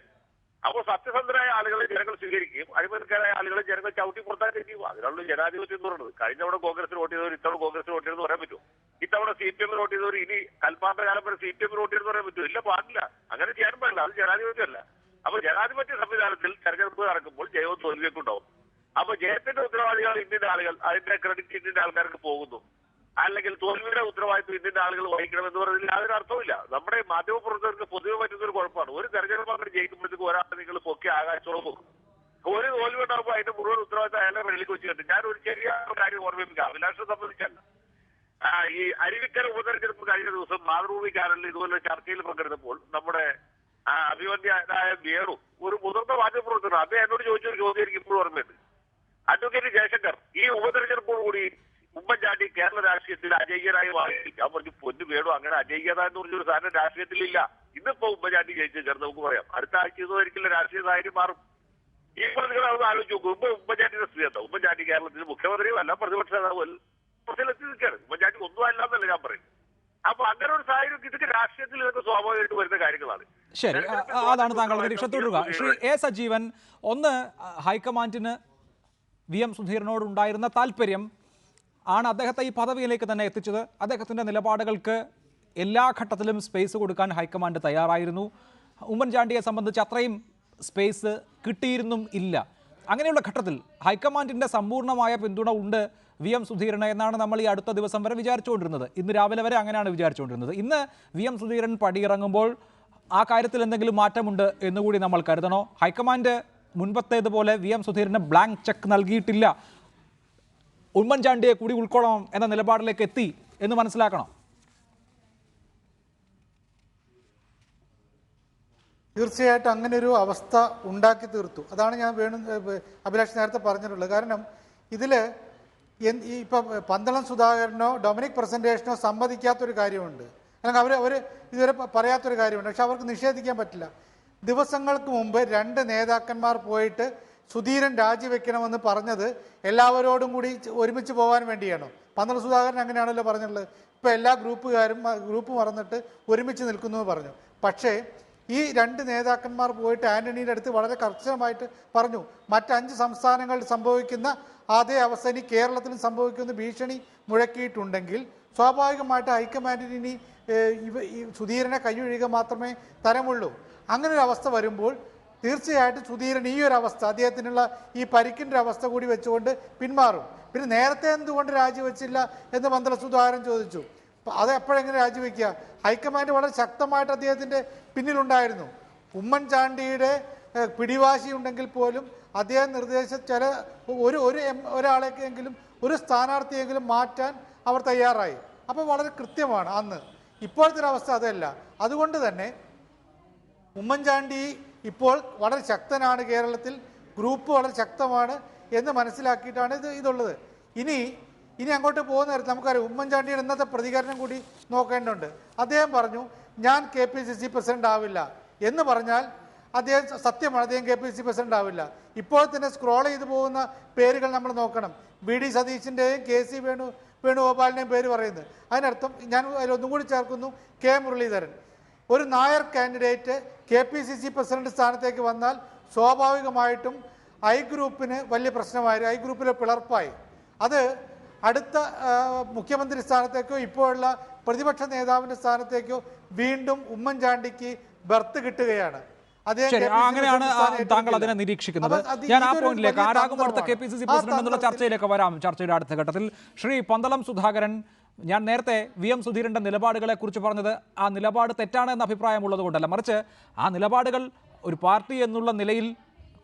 അപ്പോൾ സത്യസന്ധരായ ആളുകളെ ജനങ്ങൾ സ്വീകരിക്കുകയും അഴിമതിക്കാരായ ആളുകളെ ജനങ്ങൾ ചവിട്ടി പുറത്താക്കുകയും ചെയ്യും. അതിനുള്ള ജനാധിപത്യം എന്ന് പറയുന്നത്. കഴിഞ്ഞ തവണ കോൺഗ്രസിന് വോട്ട് ചെയ്തവർ ഇത്തവണ കോൺഗ്രസിന് വോട്ട് ചെയ്തെന്ന് പറയാൻ പറ്റുമോ? ഇത്തവണ CPM വോട്ട് ചെയ്തവർ ഇനി കൽപ്പാണ്ട കാലം വരെ CPM വോട്ട് ചെയ്തെന്ന് പറയാൻ പറ്റുമോ? ഇല്ല, പാടില്ല. അങ്ങനെ ചെയ്യാൻ പാടില്ല. അത് ജനാധിപത്യമല്ല. അപ്പൊ ജനാധിപത്യ സംവിധാനത്തിൽ തെരഞ്ഞെടുപ്പ് നടക്കുമ്പോൾ ജയവും തോൽവിയൊക്കെ ഉണ്ടാവും. അപ്പൊ ജയത്തിന്റെ ഉത്തരവാദികൾ ഇന്ത്യൻ ആളുകൾ, അതിന്റെ ക്രെഡിറ്റ് ഇന്ത്യൻ ആൾക്കാർക്ക് പോകുന്നു, അല്ലെങ്കിൽ തോൽവിയുടെ ഉത്തരവാദിത്വം ഇന്ത്യൻ ആളുകൾ വഹിക്കണമെന്ന് പറയുന്നതിൽ യാതൊരു അർത്ഥമില്ല. നമ്മുടെ മാധ്യമപ്രവർത്തകർക്ക് പൊതുവെ പറ്റുന്നൊരു കുഴപ്പമാണ്. ഒരു തെരഞ്ഞെടുപ്പ് അങ്ങനെ ജയിക്കുമ്പോഴത്തേക്ക് ഒരാളെ നിങ്ങൾ പൊക്കി ആകാശത്തോളം പോകും. ഒരു തോൽവി ഉണ്ടാകുമ്പോൾ അതിന്റെ മുഴുവൻ ഉത്തരവാദിത്വം അയാളെ വെളിയിൽ വെച്ചിട്ട് ഞാൻ ഒരു ചെറിയ കാര്യം ഓർമ്മിപ്പിക്കാം. അഭിലാഷം സംബന്ധിച്ചല്ല, ഈ അരുവിക്കര ഉപതെരഞ്ഞെടുപ്പ് കഴിഞ്ഞ ദിവസം മാതൃഭൂമി ചാനലിൽ ഇതുപോലെ ചർച്ചയിൽ പങ്കെടുത്തപ്പോൾ നമ്മുടെ അഭിമന്യനായ വേണു, ഒരു മുതിർന്ന മാധ്യമപ്രവർത്തകർ, അദ്ദേഹം എന്നോട് ചോദിച്ചൊരു ചോദ്യം എനിക്ക് ഇപ്പോഴും ഓർമ്മയുണ്ട്. അഡ്വക്കേറ്റ് ജയശങ്കർ, ഈ ഉപതെരഞ്ഞെടുപ്പോടുകൂടി ഉമ്മൻചാണ്ടി കേരള രാഷ്ട്രീയത്തിൽ അജയ്യനായി മാറി. ഞാൻ പറഞ്ഞു, പൊന്നു വേണു, അങ്ങനെ അജയ്യത എന്ന് പറഞ്ഞൊരു സാധനം രാഷ്ട്രീയത്തിലില്ല. ഇന്നിപ്പോ ഉമ്മൻചാണ്ടി ജയിച്ചു ചേർന്ന് നമുക്ക് പറയാം. അടുത്ത ആഴ്ച ഇതുവരെയ്ക്കുള്ള രാഷ്ട്രീയ സാഹചര്യം മാറും. ഈ പ്രതികൾ അത് ആലോചിച്ച് നോക്കും. ഉമ്മൻചാണ്ടിയുടെ സ്ഥിതി എന്താ? ഉമ്മൻചാണ്ടി കേരളത്തിൽ മുഖ്യമന്ത്രിയും അല്ല, പ്രതിപക്ഷ നേതാവും പ്രശ്നത്തിൽ നിൽക്കുകയാണ്. ഉമ്മൻചാണ്ടി ഒന്നും അല്ല എന്നല്ല ഞാൻ പറയും. അപ്പൊ അങ്ങനെ ഒരു സാഹചര്യം ഇതൊക്കെ രാഷ്ട്രീയത്തിൽ ഇതൊക്കെ സ്വാഭാവികമായിട്ട് വരുന്ന കാര്യങ്ങളാണ്. ശരി, അതാണ് താങ്കളുടെ നിരീക്ഷണം. തുടരുക. ശ്രീ A. സജീവൻ, ഒന്ന്, ഹൈക്കമാൻഡിന് VM സുധീരനോട് ഉണ്ടായിരുന്ന താല്പര്യം ആണ് അദ്ദേഹത്തെ ഈ പദവിയിലേക്ക് തന്നെ എത്തിച്ചത്. അദ്ദേഹത്തിൻ്റെ നിലപാടുകൾക്ക് എല്ലാ ഘട്ടത്തിലും സ്പേസ് കൊടുക്കാൻ ഹൈക്കമാൻഡ് തയ്യാറായിരുന്നു. ഉമ്മൻചാണ്ടിയെ സംബന്ധിച്ച് അത്രയും സ്പേസ് കിട്ടിയിരുന്നും ഇല്ല. അങ്ങനെയുള്ള ഘട്ടത്തിൽ ഹൈക്കമാൻഡിൻ്റെ സമ്പൂർണ്ണമായ പിന്തുണ ഉണ്ട് VM സുധീരന് എന്നാണ് നമ്മൾ ഈ അടുത്ത ദിവസം വരെ വിചാരിച്ചുകൊണ്ടിരുന്നത്. ഇന്ന് രാവിലെ വരെ അങ്ങനെയാണ് വിചാരിച്ചുകൊണ്ടിരുന്നത്. ഇന്ന് VM സുധീരൻ പടിയിറങ്ങുമ്പോൾ ആ കാര്യത്തിൽ എന്തെങ്കിലും മാറ്റമുണ്ട് എന്നുകൂടി നമ്മൾ കരുതണോ? ഹൈക്കമാൻഡ് മുൻപത്തേതുപോലെ VM സുധീരന് ബ്ലാങ്ക് ചെക്ക് നൽകിയിട്ടില്ല, ഉമ്മൻചാണ്ടിയെ കൂടി ഉൾക്കൊള്ളണം എന്ന നിലപാടിലേക്ക് എത്തി എന്ന് മനസ്സിലാക്കണം. തീർച്ചയായിട്ടും അങ്ങനെ ഒരു അവസ്ഥ ഉണ്ടാക്കി തീർത്തു. അതാണ് ഞാൻ അഭിലാഷ് നേരത്തെ പറഞ്ഞിട്ടുള്ളത്. കാരണം ഇതിൽ ഇപ്പം പന്തളം സുധാകരനോ ഡൊമിനിക് പ്രസന്റേഷനോ സമ്മതിക്കാത്തൊരു കാര്യമുണ്ട്, അല്ലെങ്കിൽ അവർ ഇതുവരെ പറയാത്തൊരു കാര്യമുണ്ട്. പക്ഷെ അവർക്ക് നിഷേധിക്കാൻ പറ്റില്ല. ദിവസങ്ങൾക്ക് മുമ്പ് 2 നേതാക്കന്മാർ പോയിട്ട് സുധീരൻ രാജിവെക്കണമെന്ന് പറഞ്ഞത് എല്ലാവരോടും കൂടി ഒരുമിച്ച് പോകാൻ വേണ്ടിയാണോ? പന്തളം സുധാകരൻ അങ്ങനെയാണല്ലോ പറഞ്ഞിട്ടുള്ളത്. ഇപ്പോൾ എല്ലാ ഗ്രൂപ്പ് മറന്നിട്ട് ഒരുമിച്ച് നിൽക്കുന്നു പറഞ്ഞു. പക്ഷേ ഈ 2 നേതാക്കന്മാർ പോയിട്ട് ആന്റണിയുടെ അടുത്ത് വളരെ കർശനമായിട്ട് പറഞ്ഞു, മറ്റ് 5 സംസ്ഥാനങ്ങളിൽ സംഭവിക്കുന്ന അതേ അവസ്ഥ ഇനി കേരളത്തിലും സംഭവിക്കുന്ന ഭീഷണി മുഴക്കിയിട്ടുണ്ടെങ്കിൽ സ്വാഭാവികമായിട്ട് ഹൈക്കമാൻഡിന് ഇനി സുധീരനെ കൈയൊഴിയുക മാത്രമേ തരമുള്ളൂ. അങ്ങനെ ഒരു അവസ്ഥ വരുമ്പോൾ തീർച്ചയായിട്ടും സുധീരൻ ഈ ഒരു അവസ്ഥ, അദ്ദേഹത്തിനുള്ള ഈ പരിക്കിൻ്റെ അവസ്ഥ കൂടി വെച്ചുകൊണ്ട് പിന്മാറും. പിന്നെ നേരത്തെ എന്തുകൊണ്ട് രാജിവെച്ചില്ല എന്ന് പന്തളം സുധാകരൻ ചോദിച്ചു. അത് എപ്പോഴെങ്ങനെ രാജിവെക്കുക? ഹൈക്കമാൻഡ് വളരെ ശക്തമായിട്ട് അദ്ദേഹത്തിൻ്റെ പിന്നിലുണ്ടായിരുന്നു. ഉമ്മൻചാണ്ടിയുടെ പിടിവാശി ഉണ്ടെങ്കിൽ പോലും അദ്ദേഹം നിർദ്ദേശിച്ച ഒരാളെക്കെങ്കിലും ഒരു സ്ഥാനാർത്ഥിയെങ്കിലും മാറ്റാൻ അവർ തയ്യാറായി. അപ്പോൾ വളരെ കൃത്യമാണ് അന്ന്. ഇപ്പോഴത്തെ ഒരവസ്ഥ അതല്ല. അതുകൊണ്ട് തന്നെ ഉമ്മൻചാണ്ടി ഇപ്പോൾ വളരെ ശക്തനാണ്, കേരളത്തിൽ ഗ്രൂപ്പ് വളരെ ശക്തമാണ് എന്ന് മനസ്സിലാക്കിയിട്ടാണ് ഇതുള്ളത്. ഇനി അങ്ങോട്ട് പോകുന്ന നേരത്ത് നമുക്കറിയാം ഉമ്മൻചാണ്ടിയുടെ ഇന്നത്തെ പ്രതികരണം കൂടി നോക്കേണ്ടതുണ്ട്. അദ്ദേഹം പറഞ്ഞു, ഞാൻ KPCC പ്രസിഡന്റ് ആവില്ല എന്ന് പറഞ്ഞാൽ അദ്ദേഹം സത്യമാണ്, അദ്ദേഹം KPCC പ്രസിഡന്റ് ആവില്ല. ഇപ്പോൾ തന്നെ സ്ക്രോൾ ചെയ്തു പോകുന്ന പേരുകൾ നമ്മൾ നോക്കണം. VD സതീശിൻ്റെയും KC വേണുഗോപാലിൻ്റെയും പേര് പറയുന്നത്. അതിനർത്ഥം ഞാൻ അതിലൊന്നും കൂടി ചേർക്കുന്നു, K മുരളീധരൻ. ഒരു നായർ കാൻഡിഡേറ്റ് KPCC പ്രസിഡന്റ് സ്ഥാനത്തേക്ക് വന്നാൽ സ്വാഭാവികമായിട്ടും ഐ ഗ്രൂപ്പിന് വലിയ പ്രശ്നമായിരുന്നു. ഐ ഗ്രൂപ്പിലെ പിളർപ്പായി. അത് അടുത്ത മുഖ്യമന്ത്രി സ്ഥാനത്തേക്കോ ഇപ്പോഴുള്ള പ്രതിപക്ഷ നേതാവിൻ്റെ സ്ഥാനത്തേക്കോ വീണ്ടും ഉമ്മൻചാണ്ടിക്ക് ബർത്ത് കിട്ടുകയാണ്. അങ്ങനെയാണ് താങ്കൾ അതിനെ നിരീക്ഷിക്കുന്നത്. ഞാൻ ആ പോയിന്റിലേക്ക്, ആരാകും അടുത്ത KPCC പ്രസിഡന്റ് എന്നുള്ള ചർച്ചയിലേക്ക് വരാം. ചർച്ചയുടെ അടുത്ത ഘട്ടത്തിൽ ശ്രീ പന്തളം സുധാകരൻ, ഞാൻ നേരത്തെ VM സുധീരൻ്റെ നിലപാടുകളെ കുറിച്ച് പറഞ്ഞത് ആ നിലപാട് തെറ്റാണ് എന്ന അഭിപ്രായമുള്ളത് കൊണ്ടല്ല, മറിച്ച് ആ നിലപാടുകൾ ഒരു പാർട്ടി എന്നുള്ള നിലയിൽ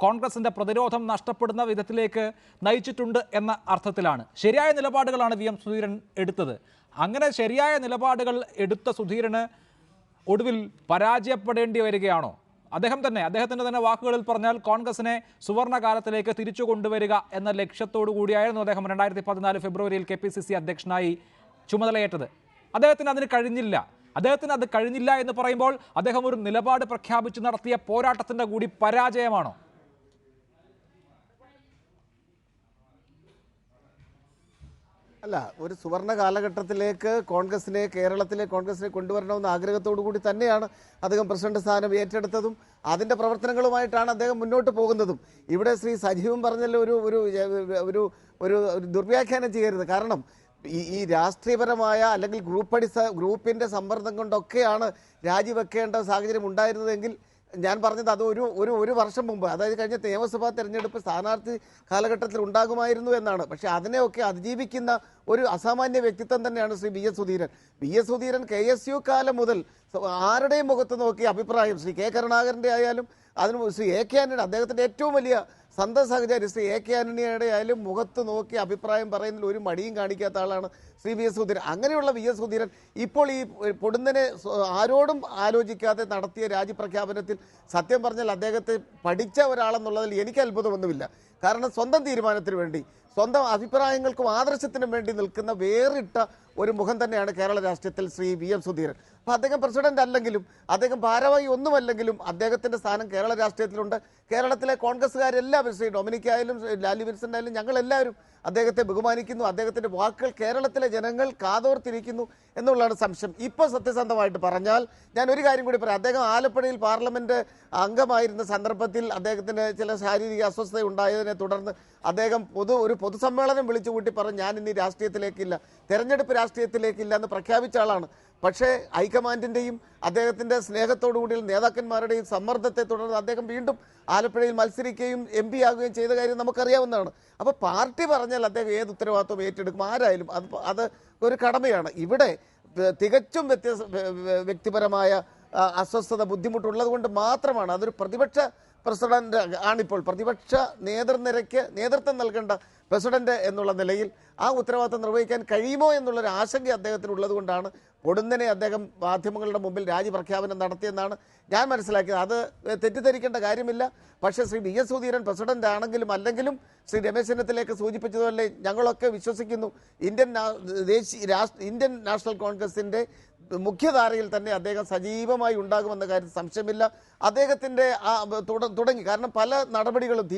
കോൺഗ്രസിൻ്റെ പ്രതിരോധം നഷ്ടപ്പെടുന്ന വിധത്തിലേക്ക് നയിച്ചിട്ടുണ്ട് എന്ന അർത്ഥത്തിലാണ്. ശരിയായ നിലപാടുകളാണ് VM സുധീരൻ എടുത്തത്. അങ്ങനെ ശരിയായ നിലപാടുകൾ എടുത്ത സുധീരന് ഒടുവിൽ പരാജയപ്പെടേണ്ടി വരികയാണോ? അദ്ദേഹത്തിൻ്റെ തന്നെ വാക്കുകളിൽ പറഞ്ഞാൽ കോൺഗ്രസിനെ സുവർണകാലത്തിലേക്ക് തിരിച്ചു കൊണ്ടുവരിക എന്ന ലക്ഷ്യത്തോടു കൂടിയായിരുന്നു അദ്ദേഹം 2014 ഫെബ്രുവരിയിൽ KPCC അധ്യക്ഷനായി ചുമതലയേറ്റത്. അദ്ദേഹത്തിന് അതിന് കഴിഞ്ഞില്ല എന്ന് പറയുമ്പോൾ അദ്ദേഹം ഒരു നിലപാട് പ്രഖ്യാപിച്ച് നടത്തിയ പോരാട്ടത്തിൻ്റെ കൂടി പരാജയമാണോ? അല്ല, ഒരു സുവർണ കാലഘട്ടത്തിലേക്ക് കേരളത്തിലെ കോൺഗ്രസിനെ കൊണ്ടുവരണമെന്ന ആഗ്രഹത്തോടു കൂടി തന്നെയാണ് അദ്ദേഹം പ്രസിഡന്റ് സ്ഥാനം ഏറ്റെടുത്തതും അതിൻ്റെ പ്രവർത്തനങ്ങളുമായിട്ടാണ് അദ്ദേഹം മുന്നോട്ട് പോകുന്നതും. ഇവിടെ ശ്രീ സജീവൻ പറഞ്ഞല്ലോ ഒരു ഒരു ഒരു ഒരു ദുർവ്യാഖ്യാനം ചെയ്യരുത്. കാരണം ഈ രാഷ്ട്രീയപരമായ അല്ലെങ്കിൽ ഗ്രൂപ്പിൻ്റെ സമ്മർദ്ദം കൊണ്ടൊക്കെയാണ് രാജിവെക്കേണ്ട സാഹചര്യം ഉണ്ടായിരുന്നതെങ്കിൽ ഞാൻ പറഞ്ഞത് അത് ഒരു വർഷം മുമ്പ്, അതായത് കഴിഞ്ഞ നിയമസഭാ തെരഞ്ഞെടുപ്പ് സ്ഥാനാർത്ഥി കാലഘട്ടത്തിൽ ഉണ്ടാകുമായിരുന്നു എന്നാണ്. പക്ഷേ അതിനെയൊക്കെ അതിജീവിക്കുന്ന ഒരു അസാമാന്യ വ്യക്തിത്വം തന്നെയാണ് Shri V S Sudheeran. KSU കാലം മുതൽ ആരുടെയും മുഖത്ത് നോക്കി അഭിപ്രായം, ശ്രീ കെ കരുണാകരൻ്റെ ആയാലും അതിന് ശ്രീ എ കെ ആന്റണി, അദ്ദേഹത്തിൻ്റെ ഏറ്റവും വലിയ സ്വന്തം സഹചാരി ശ്രീ എ കെ ആന്റണിയുടെ ആയാലും മുഖത്ത് നോക്കി അഭിപ്രായം പറയുന്നതിൽ ഒരു മടിയും കാണിക്കാത്ത ആളാണ് ശ്രീ വി എസ് സുധീരൻ. അങ്ങനെയുള്ള വി എസ് സുധീരൻ ഇപ്പോൾ ഈ പൊടുന്നനെ ആരോടും ആലോചിക്കാതെ നടത്തിയ രാജിപ്രഖ്യാപനത്തിൽ സത്യം പറഞ്ഞാൽ അദ്ദേഹത്തെ പഠിച്ച ഒരാളെന്നുള്ളതിൽ എനിക്ക് അത്ഭുതമൊന്നുമില്ല. കാരണം സ്വന്തം തീരുമാനത്തിന് വേണ്ടി, സ്വന്തം അഭിപ്രായങ്ങൾക്കും ആദർശത്തിനും വേണ്ടി നിൽക്കുന്ന വേറിട്ട ഒരു മുഖം തന്നെയാണ് കേരള രാഷ്ട്രീയത്തിൽ ശ്രീ വി എം സുധീരൻ. അപ്പോൾ അദ്ദേഹം പ്രസിഡന്റ് അല്ലെങ്കിലും അദ്ദേഹം ഭാരവാഹി ഒന്നുമല്ലെങ്കിലും അദ്ദേഹത്തിൻ്റെ സ്ഥാനം കേരള രാഷ്ട്രീയത്തിലുണ്ട്. കേരളത്തിലെ കോൺഗ്രസ്സുകാരെല്ലാവരും, ശ്രീ ഡൊമിനിക്കായാലും ലാലി വിൻസെൻ്റ് ആയാലും ഞങ്ങളെല്ലാവരും അദ്ദേഹത്തെ ബഹുമാനിക്കുന്നു. അദ്ദേഹത്തിൻ്റെ വാക്കുകൾ കേരളത്തിലെ ജനങ്ങൾ കാതോർത്തിരിക്കുന്നു എന്നുള്ളതാണ് സംശയം. ഇപ്പോൾ സത്യസന്ധമായിട്ട് പറഞ്ഞാൽ ഞാൻ ഒരു കാര്യം കൂടി പറയാം. അദ്ദേഹം ആലപ്പുഴയിൽ പാർലമെൻറ്റ് അംഗമായിരുന്ന സന്ദർഭത്തിൽ അദ്ദേഹത്തിന് ചില ശാരീരിക അസ്വസ്ഥത ഉണ്ടായതിനെ തുടർന്ന് അദ്ദേഹം ഒരു പൊതുസമ്മേളനം വിളിച്ചു കൂട്ടി പറഞ്ഞു, ഞാൻ ഇനി രാഷ്ട്രീയത്തിലേക്കില്ല, തെരഞ്ഞെടുപ്പ് രാഷ്ട്രീയത്തിലേക്കില്ല എന്ന് പ്രഖ്യാപിച്ച ആളാണ്. പക്ഷേ ഹൈക്കമാൻഡിൻ്റെയും അദ്ദേഹത്തിൻ്റെ സ്നേഹത്തോടുകൂടി നേതാക്കന്മാരുടെയും സമ്മർദ്ദത്തെ തുടർന്ന് അദ്ദേഹം വീണ്ടും ആലപ്പുഴയിൽ മത്സരിക്കുകയും MP ആകുകയും ചെയ്ത കാര്യം നമുക്കറിയാവുന്നതാണ്. അപ്പോൾ പാർട്ടി പറഞ്ഞാൽ അദ്ദേഹം ഏത് ഉത്തരവാദിത്വം ഏറ്റെടുക്കും, ആരായാലും അത് ഒരു കടമയാണ്. ഇവിടെ തികച്ചും വ്യക്തിപരമായ അസ്വസ്ഥത, ബുദ്ധിമുട്ടുള്ളത് കൊണ്ട് മാത്രമാണ്. അതൊരു പ്രതിപക്ഷ പ്രസിഡന്റ് ആണിപ്പോൾ. പ്രതിപക്ഷ നേതൃനിരയ്ക്ക് നേതൃത്വം നൽകേണ്ട പ്രസിഡന്റ് എന്നുള്ള നിലയിൽ ആ ഉത്തരവാദിത്വം നിർവഹിക്കാൻ കഴിയുമോ എന്നുള്ളൊരു ആശങ്ക അദ്ദേഹത്തിനുള്ളത് കൊണ്ടാണ് പൊടുന്നനെ അദ്ദേഹം മാധ്യമങ്ങളുടെ മുമ്പിൽ രാജിപ്രഖ്യാപനം നടത്തിയെന്നാണ് ഞാൻ മനസ്സിലാക്കിയത്. അത് തെറ്റിദ്ധരിക്കേണ്ട കാര്യമില്ല. പക്ഷേ Shri V S Sudheeran president ആണെങ്കിലും അല്ലെങ്കിലും ശ്രീ രമേശ് ചെന്നിത്തലയൊക്കെ സൂചിപ്പിച്ചതുപോലെ ഞങ്ങളൊക്കെ വിശ്വസിക്കുന്നു ഇന്ത്യൻ നാഷണൽ കോൺഗ്രസിൻ്റെ മുഖ്യധാരയിൽ തന്നെ അദ്ദേഹം സജീവമായി ഉണ്ടാകുമെന്ന കാര്യത്തിൽ സംശയമില്ല. അദ്ദേഹത്തിൻ്റെ തുടങ്ങി, കാരണം പല നടപടികളും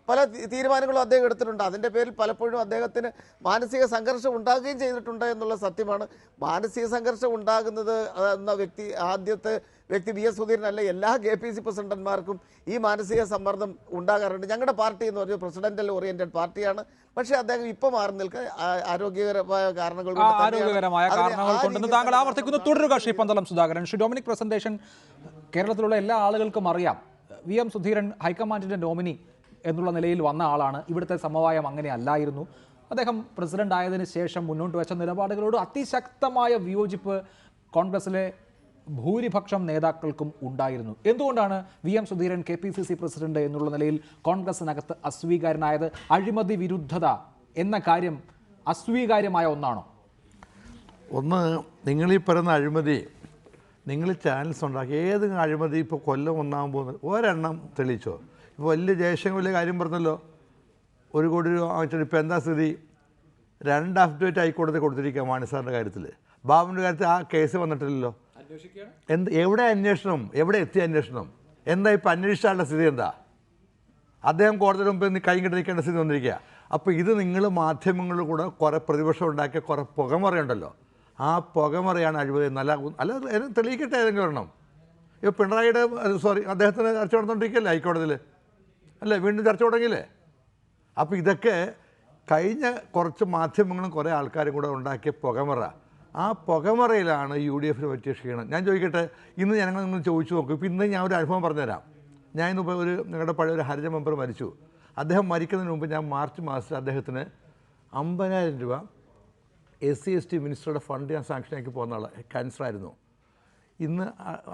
പല തീരുമാനങ്ങളും അദ്ദേഹം എടുത്തിട്ടുണ്ട്. അതിൻ്റെ പേരിൽ പലപ്പോഴും അദ്ദേഹത്തിന് മാനസിക സംഘർഷം ഉണ്ടാകുകയും ചെയ്തിട്ടുണ്ട് എന്നുള്ള സത്യമാണ്. മാനസിക സംഘർഷം ഉണ്ടാകുന്നത് എന്ന ആദ്യത്തെ വ്യക്തി വി എസ് സുധീരനല്ല, എല്ലാ KPC പ്രസിഡന്റുമാർക്കും ഈ മാനസിക സമ്മർദ്ദം ഉണ്ടാകാറുണ്ട്. ഞങ്ങളുടെ പാർട്ടി എന്ന് പറഞ്ഞാൽ പ്രസിഡന്റൽ ഓറിയന്റഡ് പാർട്ടിയാണ്. പക്ഷേ അദ്ദേഹം ഇപ്പോൾ മാറി നിൽക്കുക ആരോഗ്യപരമായ കാരണങ്ങൾ കൊണ്ടെന്ന് താങ്കൾ ആവർത്തിക്കുന്നു. തുടരുക ശ്രീ പന്തളം സുധാകരൻ. ശ്രീ ഡൊമിനിക് പ്രസന്റേഷൻ കേരളത്തിലുള്ള എല്ലാ ആളുകൾക്കും അറിയാം, വി എം സുധീരൻ ഹൈക്കമാൻഡിൻ്റെ നോമിനി എന്നുള്ള നിലയിൽ വന്ന ആളാണ്. ഇവിടുത്തെ സമവായം അങ്ങനെ അല്ലായിരുന്നു. അദ്ദേഹം പ്രസിഡന്റ് ആയതിനു ശേഷം മുന്നോട്ട് വെച്ച നിലപാടുകളോട് അതിശക്തമായ വിയോജിപ്പ് കോൺഗ്രസിലെ ഭൂരിപക്ഷം നേതാക്കൾക്കും ഉണ്ടായിരുന്നു. എന്തുകൊണ്ടാണ് V M Sudheeran KPCC president എന്നുള്ള നിലയിൽ കോൺഗ്രസിനകത്ത് അസ്വീകാര്യനായത്? അഴിമതി വിരുദ്ധത എന്ന കാര്യം അസ്വീകാര്യമായ ഒന്നാണോ? ഒന്ന്, നിങ്ങളീ പറയുന്ന അഴിമതി, നിങ്ങൾ ചാനൽസ് ഉണ്ടാക്കി ഏത് അഴിമതി ഇപ്പോൾ കൊല്ലം ഒന്നാകാൻ പോകുന്നത് ഒരെണ്ണം തെളിയിച്ചോ? ഇപ്പോൾ വലിയ ജയശങ്കർ വലിയ കാര്യം പറഞ്ഞല്ലോ, 1 കോടി രൂപ വാങ്ങിച്ചിട്ട് ഇപ്പോൾ എന്താ സ്ഥിതി? 2 അഫിഡവിറ്റ് ഹൈക്കോടതി കൊടുത്തിരിക്കുക മാണിസാറിൻ്റെ കാര്യത്തിൽ. ബാബുവിൻ്റെ കാര്യത്തിൽ ആ കേസ് വന്നിട്ടില്ലല്ലോ. എവിടെ അന്വേഷണം? എവിടെ എത്തിയ അന്വേഷണം? എന്താ ഇപ്പോൾ അന്വേഷിച്ചാലുള്ള സ്ഥിതി എന്താ? അദ്ദേഹം കോടതിയുടെ മുമ്പ് കൈ കിട്ടിരിക്കേണ്ട സ്ഥിതി വന്നിരിക്കുക. അപ്പോൾ ഇത് നിങ്ങൾ മാധ്യമങ്ങളിൽ കൂടെ കുറേ പ്രതിപക്ഷം ഉണ്ടാക്കിയ കുറേ പുകമറയുണ്ടല്ലോ, ആ പുകമറയാണ് അഴിമതി. അല്ല തെളിയിക്കട്ടെ ഏതെങ്കിലും ഒരെണ്ണം. ഇപ്പോൾ പിണറായിയുടെ അദ്ദേഹത്തിന് ചർച്ച നടന്നുകൊണ്ടിരിക്കുകയല്ലേ ഹൈക്കോടതിയിൽ, അല്ലേ? വീണ്ടും ചർച്ച തുടങ്ങിയില്ലേ? അപ്പോൾ ഇതൊക്കെ കഴിഞ്ഞ കുറച്ച് മാധ്യമങ്ങളും കുറേ ആൾക്കാരും കൂടെ ഉണ്ടാക്കിയ പുകമറ. ആ പുകമറയിലാണ് UDF പറ്റിയ ക്ഷീണം. ഞാൻ ചോദിക്കട്ടെ, ഇന്ന് നിങ്ങൾ ചോദിച്ചു നോക്കും. ഇപ്പോൾ ഇന്ന് ഞാൻ ഒരു അനുഭവം പറഞ്ഞുതരാം. ഞാൻ ഇന്നിപ്പോൾ ഞങ്ങളുടെ പഴയ ഒരു ഹരിജ മെമ്പർ മരിച്ചു. അദ്ദേഹം മരിക്കുന്നതിന് മുമ്പ് ഞാൻ മാർച്ച് മാസത്തിൽ അദ്ദേഹത്തിന് 50,000 രൂപ SC/ST മിനിസ്റ്ററുടെ ഫണ്ട് ഞാൻ സാങ്ഷനാക്കി പോകുന്ന ആളാണ്. ക്യാൻസറായിരുന്നു. ഇന്ന്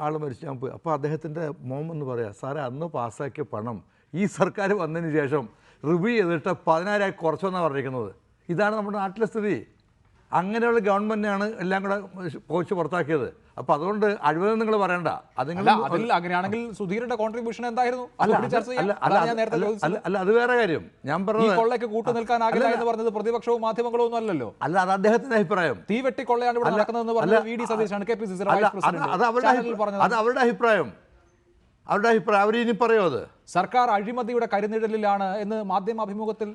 ആൾ മരിച്ചു, ഞാൻ പോയി. അപ്പോൾ അദ്ദേഹത്തിൻ്റെ മോം എന്ന് പറയാം, സാറേ അന്ന് പാസ്സാക്കിയ പണം ഈ സർക്കാർ വന്നതിന് ശേഷം റിവ്യൂ ചെയ്തിട്ട് 10,000 കുറച്ചെന്നാണ് പറഞ്ഞിരിക്കുന്നത്. ഇതാണ് നമ്മുടെ നാട്ടിലെ സ്ഥിതി. അങ്ങനെയുള്ള ഗവൺമെൻറ്റാണ് എല്ലാം കൂടെ പോച്ച് പുറത്താക്കിയത്. അപ്പോൾ അതുകൊണ്ട് അഴിമതി നിങ്ങൾ പറയണ്ട. അങ്ങനെയാണെങ്കിൽ സുധീരന്റെ കോൺട്രിബ്യൂഷൻ എന്തായിരുന്നു? അല്ല, അത് വേറെ കാര്യം. ഞാൻ പറഞ്ഞത് കൂട്ടു നിൽക്കാനാകില്ല എന്ന് പറഞ്ഞത് പ്രതിപക്ഷവും മാധ്യമങ്ങളും ഒന്നും അല്ലല്ലോ. അല്ല, അത് അദ്ദേഹത്തിന്റെ അഭിപ്രായം. തീവെട്ടി കൊള്ളയാണ് ഇവിടെ നടക്കുന്നതെന്ന് പറഞ്ഞത് VD സതീശാണ്, KPCC വൈസ് പ്രസിഡന്റ്. അത് അവരുടെ അഭിപ്രായം. അവരിനി പറയോ? അത് സർക്കാർ അഴിമതിയുടെ കരിനിഴലിലാണ് എന്ന് മാധ്യമ അഭിമുഖത്തിൽ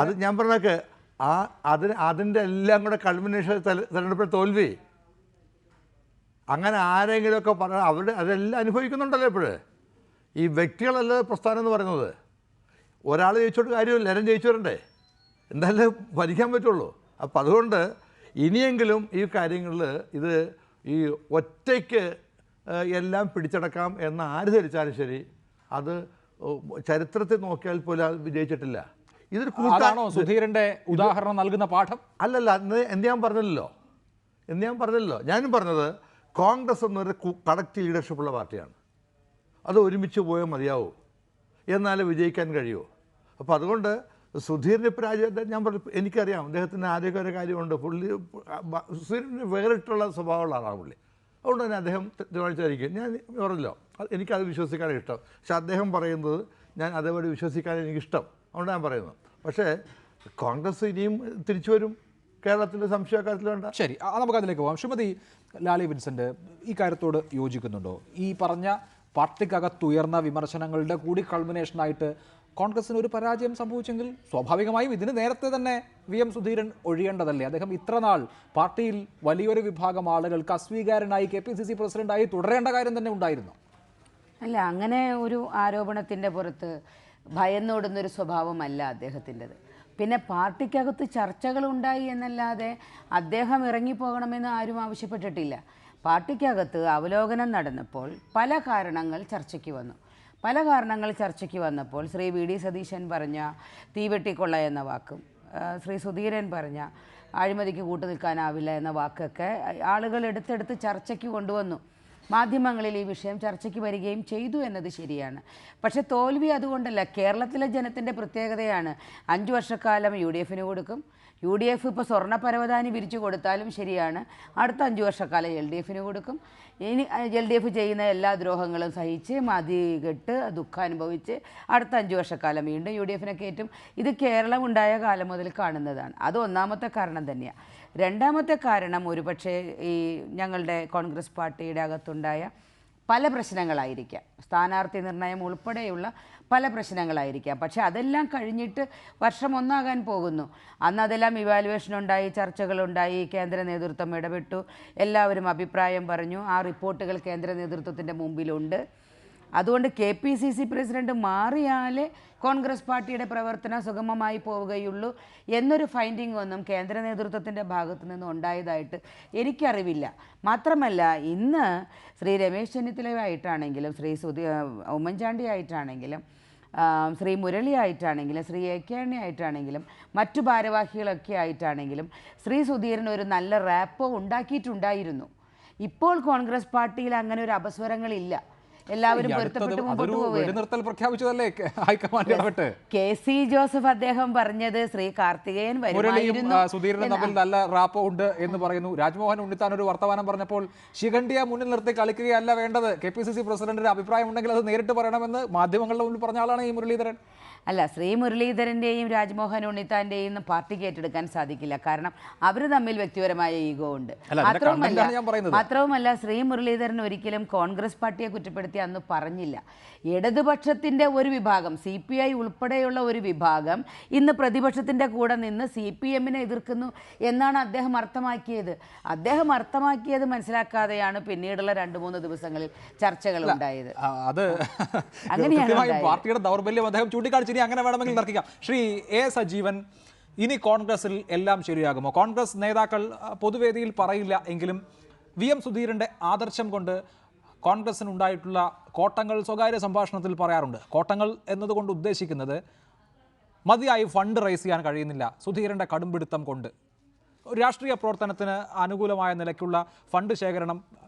അത് ഞാൻ പറഞ്ഞേക്ക്. അതിൻ്റെ എല്ലാം കൂടെ കൾമിനേഷൻ തെരഞ്ഞെടുപ്പിൽ തോൽവി. അങ്ങനെ ആരെങ്കിലുമൊക്കെ പറഞ്ഞാൽ അതെല്ലാം അനുഭവിക്കുന്നുണ്ടല്ലോ ഇപ്പോഴേ. ഈ വ്യക്തികളല്ല പ്രസ്ഥാനം എന്ന് പറയുന്നത്. ഒരാൾ ജയിച്ചോട്ട് കാര്യമില്ല, എല്ലാവരും ജയിച്ചു വരണ്ടേ, എന്തായാലും ഭരിക്കാൻ പറ്റുള്ളൂ. അപ്പം അതുകൊണ്ട് ഇനിയെങ്കിലും ഈ കാര്യങ്ങളിൽ ഇത് ഈ ഒറ്റയ്ക്ക് എല്ലാം പിടിച്ചടക്കാം എന്ന് ആര് ധരിച്ചാലും ശരി, അത് ചരിത്രത്തിൽ നോക്കിയാൽ പോലും അത് വിജയിച്ചിട്ടില്ല. ഇതൊരു കൂട്ടാണോ സുധീരൻ്റെ ഉദാഹരണം നൽകുന്ന പാഠം? അല്ലല്ല, എന്ന് ഞാൻ പറഞ്ഞില്ലല്ലോ. ഞാനും പറഞ്ഞത് കോൺഗ്രസ് എന്നൊരു കളക്റ്റീവ് ലീഡർഷിപ്പുള്ള പാർട്ടിയാണ്. അത് ഒരുമിച്ച് പോയാൽ മതിയാവൂ, എന്നാലേ വിജയിക്കാൻ കഴിയുമോ. അപ്പോൾ അതുകൊണ്ട് സുധീറിൻ്റെ പരാജയം ഞാൻ പറഞ്ഞു, എനിക്കറിയാം അദ്ദേഹത്തിന് ആരോഗ്യ കാര്യമുണ്ട്. സുധീറിന് വേറിട്ടുള്ള സ്വഭാവമുള്ള ആളാണ് പുള്ളി. അതുകൊണ്ട് തന്നെ അദ്ദേഹം തീരുമാനിച്ചായിരിക്കും. ഞാൻ പറഞ്ഞല്ലോ, എനിക്കത് വിശ്വസിക്കാനാണ് ഇഷ്ടം. പക്ഷെ അദ്ദേഹം പറയുന്നത് ഞാൻ അതേപോലെ വിശ്വസിക്കാൻ എനിക്കിഷ്ടം, അതുകൊണ്ട് ഞാൻ പറയുന്നത്. പക്ഷേ കോൺഗ്രസ് ഇനിയും തിരിച്ചു വരും, കേരളത്തിൻ്റെ സംശയക്കാര്യത്തിൽ വേണ്ട. ശരി, നമുക്കതിലേക്ക് പോകാം. ശ്രീമതി ലാലി വിൻസെൻ്റ് ഈ കാര്യത്തോട് യോജിക്കുന്നുണ്ടോ? ഈ പറഞ്ഞ പാർട്ടിക്കകത്തുയർന്ന വിമർശനങ്ങളുടെ കൂടി കൾമിനേഷനായിട്ട് കോൺഗ്രസിന് ഒരു പരാജയം സംഭവിച്ചെങ്കിൽ സ്വാഭാവികമായും ഇതിന് നേരത്തെ തന്നെ VM സുധീരൻ ഒഴിയേണ്ടതല്ലേ? അദ്ദേഹം ഇത്ര നാൾ പാർട്ടിയിൽ വലിയൊരു വിഭാഗം ആളുകൾക്ക് അസ്വീകാരനായി KPCC പ്രസിഡന്റായി തുടരേണ്ട കാര്യം തന്നെ ഉണ്ടായിരുന്നു. അല്ല, അങ്ങനെ ഒരു ആരോപണത്തിൻ്റെ പുറത്ത് ഭയന്നോടുന്നൊരു സ്വഭാവമല്ല അദ്ദേഹത്തിൻ്റെത്. പിന്നെ പാർട്ടിക്കകത്ത് ചർച്ചകളുണ്ടായി എന്നല്ലാതെ അദ്ദേഹം ഇറങ്ങിപ്പോകണമെന്ന് ആരും ആവശ്യപ്പെട്ടിട്ടില്ല. പാർട്ടിക്കകത്ത് അവലോകനം നടന്നപ്പോൾ പല കാരണങ്ങൾ ചർച്ചയ്ക്ക് വന്നപ്പോൾ ശ്രീ VD സതീശൻ പറഞ്ഞ തീവെട്ടിക്കൊള്ള എന്ന വാക്കും ശ്രീ സുധീരൻ പറഞ്ഞ അഴിമതിക്ക് കൂട്ടുനിൽക്കാനാവില്ല എന്ന വാക്കൊക്കെ ആളുകൾ എടുത്തെടുത്ത് ചർച്ചയ്ക്ക് കൊണ്ടുവന്നു. മാധ്യമങ്ങളിൽ ഈ വിഷയം ചർച്ചയ്ക്ക് വരികയും ചെയ്തു എന്നത് ശരിയാണ്. പക്ഷേ തോൽവി അതുകൊണ്ടല്ല. കേരളത്തിലെ ജനത്തിൻ്റെ പ്രത്യേകതയാണ് 5 വർഷക്കാലം UDFന് കൊടുക്കും. UDF ഇപ്പോൾ സ്വർണ്ണ പരവതാനി വിരിച്ചു കൊടുത്താലും ശരിയാണ്, അടുത്ത 5 വർഷക്കാലം LDFന് കൊടുക്കും. ഇനി LDF ചെയ്യുന്ന എല്ലാ ദ്രോഹങ്ങളും സഹിച്ച് മതികെട്ട് ദുഃഖം അനുഭവിച്ച് അടുത്ത 5 വർഷക്കാലം വീണ്ടും UDFനെ കയറ്റും. ഇത് കേരളം ഉണ്ടായ കാലം മുതൽ കാണുന്നതാണ്. അത് ഒന്നാമത്തെ കാരണം തന്നെയാണ്. രണ്ടാമത്തെ കാരണം ഒരുപക്ഷെ ഈ ഞങ്ങളുടെ കോൺഗ്രസ് പാർട്ടിയുടെ അകത്തുണ്ടായ പല പ്രശ്നങ്ങളായിരിക്കാം, സ്ഥാനാർത്ഥി നിർണയം ഉൾപ്പെടെയുള്ള പല പ്രശ്നങ്ങളായിരിക്കാം. പക്ഷേ അതെല്ലാം കഴിഞ്ഞിട്ട് വർഷം ഒന്നാകാൻ പോകുന്നു. അന്ന് അതെല്ലാം ഇവാലുവേഷൻ ഉണ്ടായി, ചർച്ചകളുണ്ടായി, കേന്ദ്ര നേതൃത്വം ഇടപെട്ടു, എല്ലാവരും അഭിപ്രായം പറഞ്ഞു. ആ റിപ്പോർട്ടുകൾ കേന്ദ്ര നേതൃത്വത്തിൻ്റെ മുമ്പിലുണ്ട്. അതുകൊണ്ട് KPCC പ്രസിഡന്റ് മാറിയാലേ കോൺഗ്രസ് പാർട്ടിയുടെ പ്രവർത്തനം സുഗമമായി പോവുകയുള്ളൂ എന്നൊരു ഫൈൻഡിംഗ് ഒന്നും കേന്ദ്ര നേതൃത്വത്തിൻ്റെ ഭാഗത്തു നിന്ന് ഉണ്ടായതായിട്ട് എനിക്കറിവില്ല. മാത്രമല്ല, ഇന്ന് ശ്രീ രമേശ് ചെന്നിത്തലയായിട്ടാണെങ്കിലും ശ്രീ ഉമ്മൻചാണ്ടി ആയിട്ടാണെങ്കിലും ശ്രീ മുരളി ആയിട്ടാണെങ്കിലും ശ്രീ AK ആന്റണി ആയിട്ടാണെങ്കിലും മറ്റു ഭാരവാഹികളൊക്കെ ആയിട്ടാണെങ്കിലും ശ്രീ സുധീരൻ ഒരു നല്ല റാപ്പോ ഉണ്ടാക്കിയിട്ടുണ്ടായിരുന്നു. ഇപ്പോൾ കോൺഗ്രസ് പാർട്ടിയിൽ അങ്ങനെ ഒരു അപസ്വരങ്ങളില്ല. എല്ലാവരും പൊരുത്തപ്പെട്ട് മുമ്പോട്ട് പോകുകയാണ്. KC ജോസഫ് അദ്ദേഹം പറഞ്ഞത് ശ്രീ കാർത്തികേയൻ സുധീരനും തമ്മിൽ നല്ല റാപ്പോ ഉണ്ട് എന്ന് പറയുന്നു. രാജ്മോഹൻ ഉണ്ണിത്താൻ ഒരു വർത്തമാനം പറഞ്ഞപ്പോൾ ശിഖണ്ഡിയെ മുന്നിൽ നിർത്തി കളിക്കുകയല്ല വേണ്ടത്, KPCC പ്രസിഡന്റിന്റെ അഭിപ്രായം ഉണ്ടെങ്കിൽ അത് നേരിട്ട് പറയണമെന്ന് മാധ്യമങ്ങളുടെ മുന്നിൽ പറഞ്ഞ ആളാണ് ഈ മുരളീധരൻ. അല്ല, ശ്രീ മുരളീധരൻ്റെയും രാജ്മോഹൻ ഉണ്ണിത്താൻ്റെയും പാർട്ടിക്ക് ഏറ്റെടുക്കാൻ സാധിക്കില്ല. കാരണം അവർ തമ്മിൽ വ്യക്തിപരമായ ഈഗോ ഉണ്ട്. മാത്രവുമല്ല ശ്രീ മുരളീധരൻ ഒരിക്കലും കോൺഗ്രസ് പാർട്ടിയെ കുറ്റപ്പെടുത്തി അന്ന് പറഞ്ഞില്ല. ഇടതുപക്ഷത്തിൻ്റെ ഒരു വിഭാഗം, CPI ഉൾപ്പെടെയുള്ള ഒരു വിഭാഗം ഇന്ന് പ്രതിപക്ഷത്തിൻ്റെ കൂടെ നിന്ന് CPMനെ എതിർക്കുന്നു എന്നാണ് അദ്ദേഹം അർത്ഥമാക്കിയത്. അദ്ദേഹം മനസ്സിലാക്കാതെയാണ് പിന്നീടുള്ള 2-3 ദിവസങ്ങളിൽ ചർച്ചകൾ ഉണ്ടായത്. അങ്ങനെയാണ് പാർട്ടിയുടെ ദൗർബല്യം അദ്ദേഹം ചൂണ്ടിക്കാണിച്ചു. ഇനി അങ്ങനെ വേണമെങ്കിൽ തർക്കിക്കാം. ശ്രീ A സജീവൻ, ഇനി കോൺഗ്രസിൽ എല്ലാം ശരിയാകുമോ? കോൺഗ്രസ് നേതാക്കൾ പൊതുവേദിയിൽ പറയില്ല എങ്കിലും VM സുധീരൻ്റെ ആദർശം കൊണ്ട് കോൺഗ്രസിനുണ്ടായിട്ടുള്ള കോട്ടങ്ങൾ സ്വകാര്യ സംഭാഷണത്തിൽ പറയാറുണ്ട്. കോട്ടങ്ങൾ എന്നതുകൊണ്ട് ഉദ്ദേശിക്കുന്നത് മതിയായി ഫണ്ട് റൈസ് ചെയ്യാൻ കഴിയുന്നില്ല സുധീരൻ്റെ കടുംപിടുത്തം കൊണ്ട്. രാഷ്ട്രീയ പ്രവർത്തനത്തിന് അനുകൂലമായ നിലയ്ക്കുള്ള ഫണ്ട് ശേഖരണം,